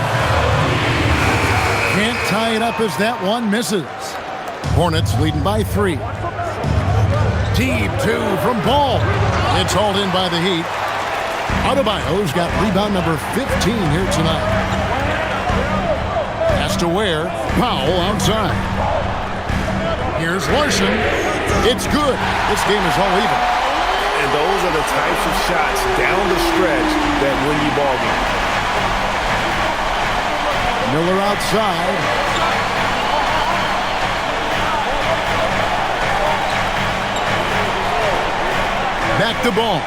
Can't tie it up as that one misses. Hornets leading by 3. Deep 2 from Ball. It's hauled in by the Heat. Adebayo's got rebound number 15 here tonight. Pass to Ware. Powell outside. Here's Larson. It's good. This game is all even. And those are the types of shots down the stretch that win you ball games. Miller outside. Back to Ball.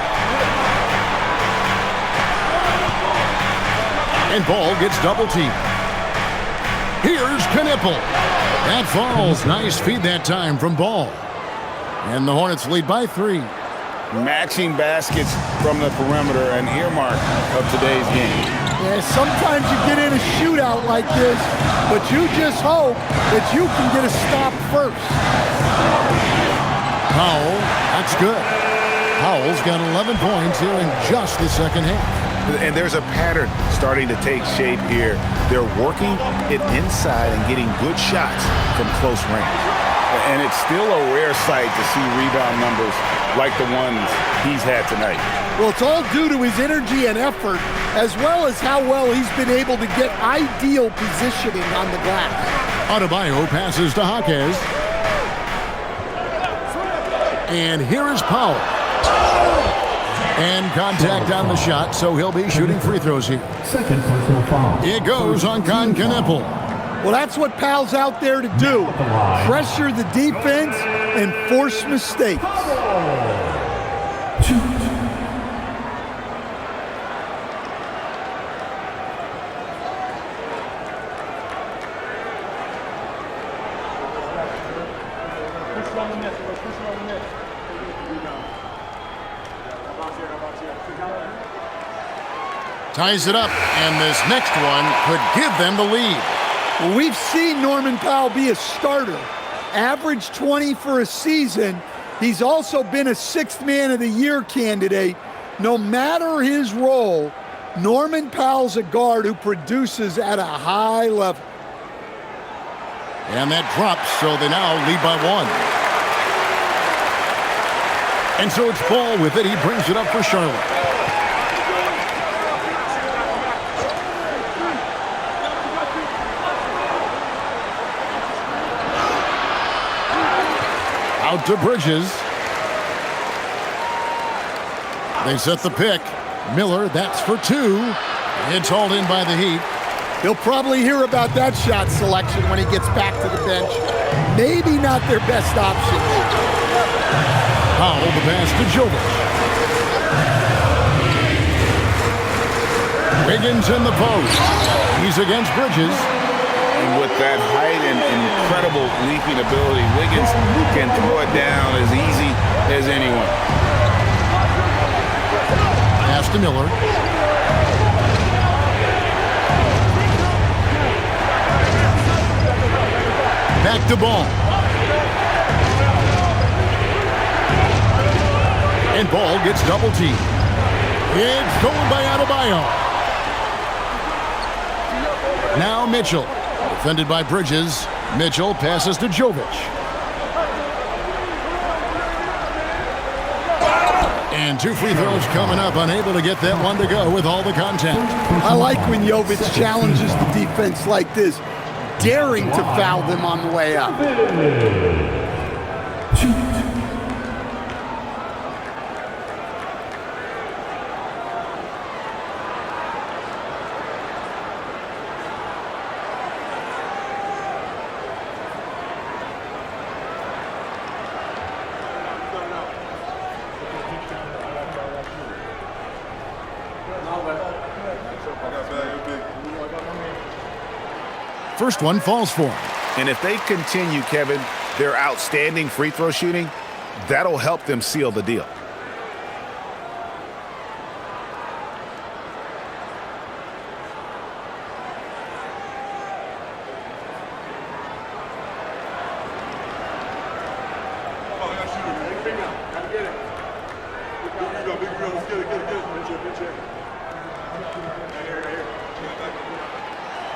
And Ball gets double teamed. Here's Knipple. That falls. Nice feed that time from Ball. And the Hornets lead by 3. Matching baskets from the perimeter, an earmark of today's game. Yeah, sometimes you get in a shootout like this, but you just hope that you can get a stop first. Powell, that's good. Powell's got 11 points here in just the second half. And there's a pattern starting to take shape here. They're working it inside and getting good shots from close range. And it's still a rare sight to see rebound numbers like the ones he's had tonight. Well, it's all due to his energy and effort, as well as how well he's been able to get ideal positioning on the glass. Adebayo passes to Jaquez. And here is Powell. And contact on the shot, so he'll be shooting free throws here. Second personal foul. It goes on Knipple. Well, that's what Powell's out there to do. Pressure the defense and force mistakes. Ties it up, and this next one could give them the lead. Well, we've seen Norman Powell be a starter, average 20 for a season. He's also been a 6th Man of the Year candidate. No matter his role, Norman Powell's a guard who produces at a high level. And that drops, so they now lead by 1. And so it's Paul with it. He brings it up for Charlotte. Out to Bridges. They set the pick. Miller, that's for 2. It's hauled in by the Heat. He'll probably hear about that shot selection when he gets back to the bench. Maybe not their best option. Powell, the pass to Jovic. Wiggins in the post. He's against Bridges. And with that height and incredible leaping ability, Wiggins can throw it down as easy as anyone. Pass to Miller. Back to Ball. And Ball gets double teamed. It's stolen by Adebayo. Now Mitchell. Defended by Bridges. Mitchell passes to Jovic. And 2 free throws coming up. Unable to get that one to go with all the contact. I like when Jovic challenges the defense like this, daring to foul them on the way up. First one falls for him. And if they continue, Kevin, their outstanding free throw shooting, that'll help them seal the deal.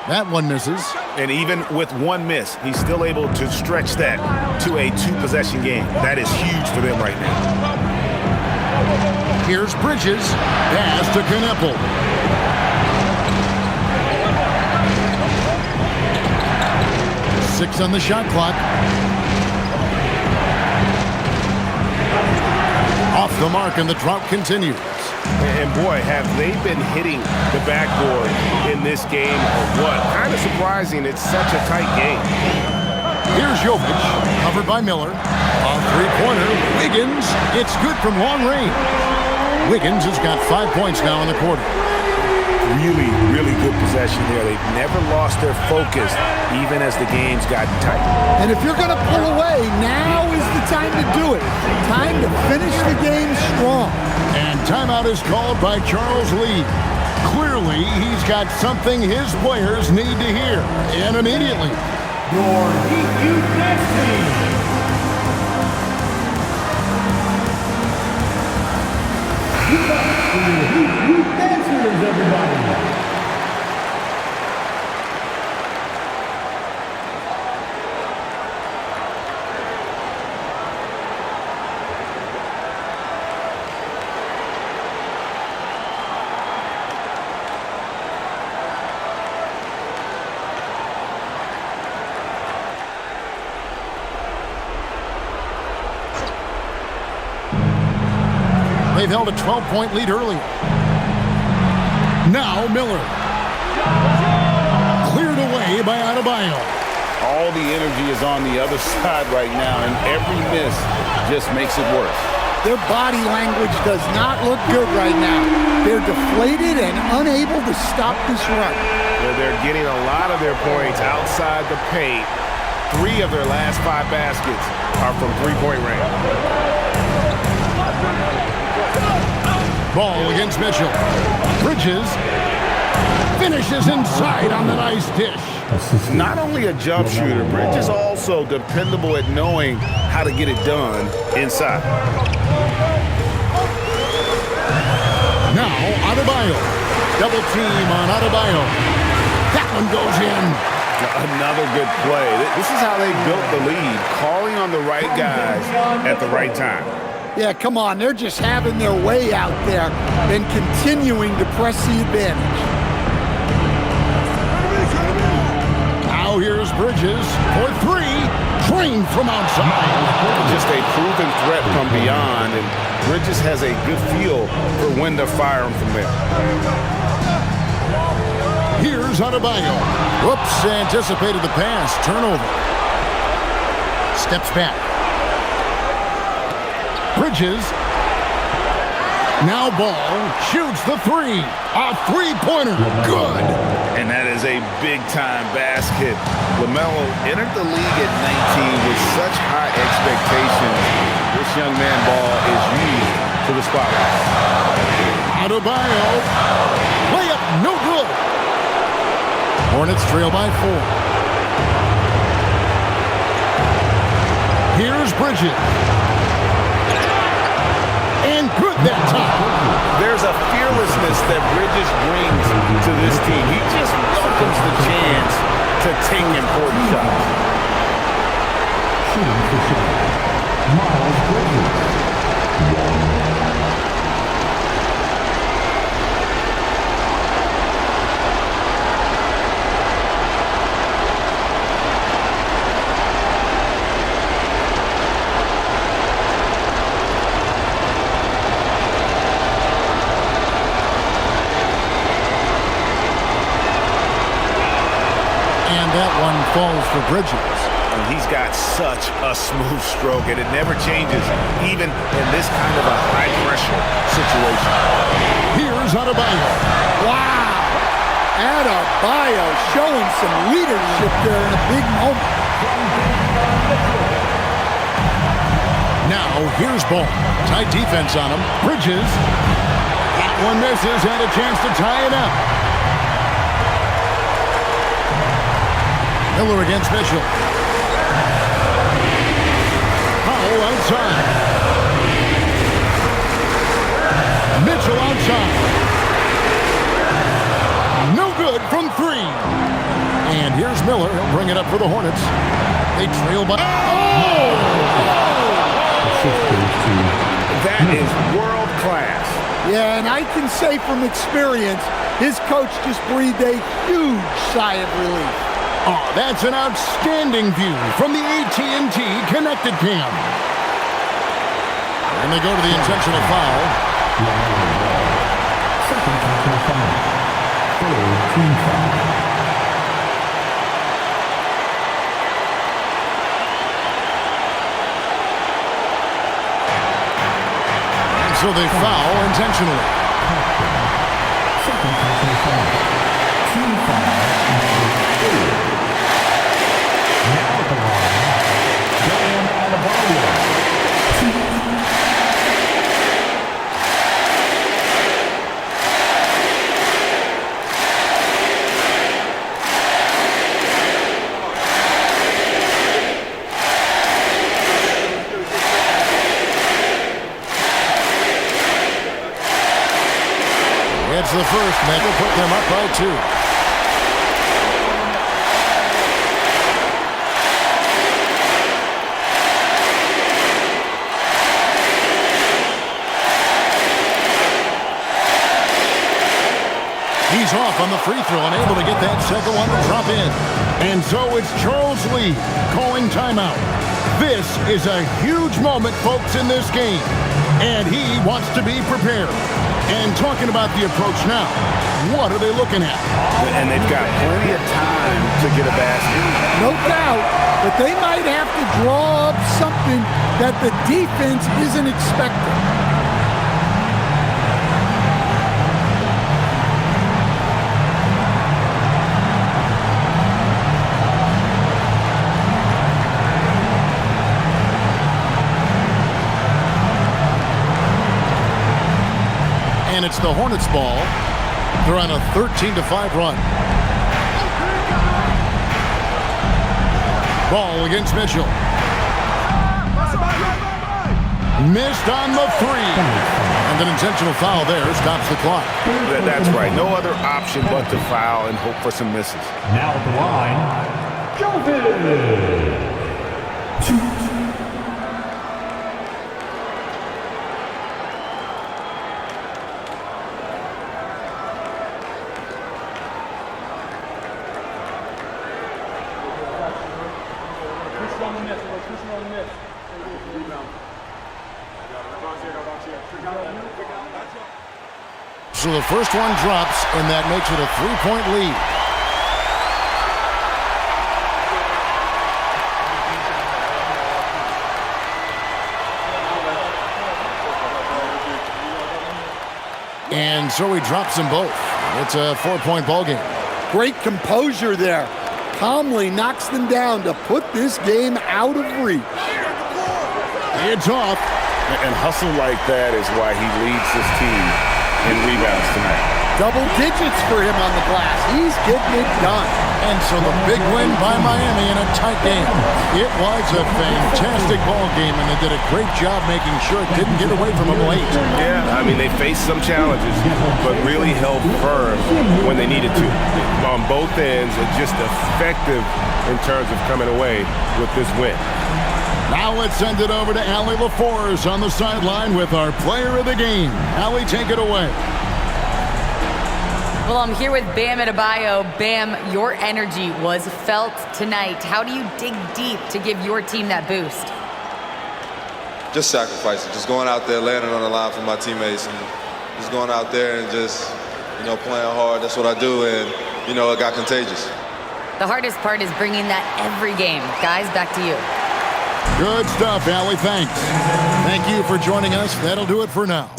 That one misses. And even with one miss, he's still able to stretch that to a 2-possession game. That is huge for them right now. Here's Bridges. Pass to Knipple. Six on the shot clock. Off the mark, and the drought continues. And boy, have they been hitting the backboard in this game or what? Kind of surprising. It's such a tight game. Here's Jovic, covered by Miller. A three-pointer. Wiggins. It's good from long range. Wiggins has got 5 points now in the quarter. Really, really good possession here. They've never lost their focus, even as the game's gotten tight. And if you're going to pull away, now is the time to do it. Time to finish the game strong. And timeout is called by Charles Lee. Clearly, he's got something his players need to hear, and immediately. Your DQ next team. You dancers, everybody. They've held a 12-point lead early. Now Miller. Cleared away by Adebayo. All the energy is on the other side right now, and every miss just makes it worse. Their body language does not look good right now. They're deflated and unable to stop this run. They're getting a lot of their points outside the paint. 3 of their last 5 baskets are from three-point range. Ball against Mitchell. Bridges finishes inside on the nice dish. Not only a jump shooter, Bridges also dependable at knowing how to get it done inside. Now Adebayo. Double team on Adebayo. That one goes in. Another good play. This is how they built the lead, calling on the right guys at the right time. Yeah, come on. They're just having their way out there and continuing to press the advantage. Now here's Bridges for 3. Drained from outside. Just a proven threat from beyond, and Bridges has a good feel for when to fire him from there. Here's Adebayo. Whoops, anticipated the pass. Turnover. Steps back. Bridges. Now Ball shoots the 3. A three-pointer. Good. And that is a big-time basket. LaMelo entered the league at 19 with such high expectations. This young man Ball is used to the spotlight. Adebayo. Layup no good. Hornets trail by 4. Here's Bridges. And good that time. There's a fearlessness that Bridges brings to this team. He just welcomes the chance to take important shots. Miles Bridges. That one falls for Bridges. And he's got such a smooth stroke, and it never changes, even in this kind of a high-pressure situation. Here's Adebayo. Wow! Adebayo showing some leadership there in a big moment. Now, here's Ball. Tight defense on him. Bridges. That one misses, and a chance to tie it up. Miller against Mitchell. Powell outside. Mitchell outside. No good from 3. And here's Miller. He'll bring it up for the Hornets. They trail by... Oh! That is world class. Yeah, and I can say from experience, his coach just breathed a huge sigh of relief. Oh, that's an outstanding view from the AT&T Connected Cam. And they go to the intentional foul. Second intentional foul. Third, team foul. So they foul intentionally. Second personal foul. Team foul number 2. Now at the line, Bam Adebayo. It's the first. Mega put them up by 2. He's off on the free throw and able to get that second one to drop in. And so it's Charles Lee calling timeout. This is a huge moment, folks, in this game. And he wants to be prepared. And talking about the approach now, what are they looking at? And they've got plenty of time to get a basket. No doubt, but they might have to draw up something that the defense isn't expecting. And it's the Hornets ball. They're on a 13-5 run. Ball against Mitchell. Missed on the 3. And an intentional foul there stops the clock. That's right. No other option but to foul and hope for some misses. Now at the line, Jovic. 2. So the first one drops, and that makes it a 3-point lead. And so he drops them both. It's a 4-point ball game. Great composure there. Calmly knocks them down to put this game out of reach. It's off. And hustle like that is why he leads his team in rebounds tonight. Double digits for him on the glass. He's getting it done. And so the big win by Miami in a tight game. It was a fantastic ball game, and they did a great job making sure it didn't get away from them late. Yeah, I mean, they faced some challenges, but really held firm when they needed to. On both ends, and just effective in terms of coming away with this win. Now let's send it over to Allie LaForce on the sideline with our player of the game. Allie, take it away. Well, I'm here with Bam Adebayo. Bam, your energy was felt tonight. How do you dig deep to give your team that boost? Just sacrificing, just going out there, laying it on the line for my teammates, and just going out there and just, playing hard. That's what I do, and, it got contagious. The hardest part is bringing that every game. Guys, back to you. Good stuff, Allie. Thanks. Thank you for joining us. That'll do it for now.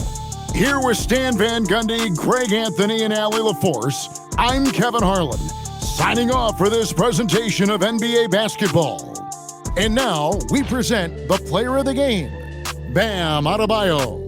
Here with Stan Van Gundy, Greg Anthony, and Allie LaForce, I'm Kevin Harlan, signing off for this presentation of NBA basketball. And now we present the player of the game, Bam Adebayo.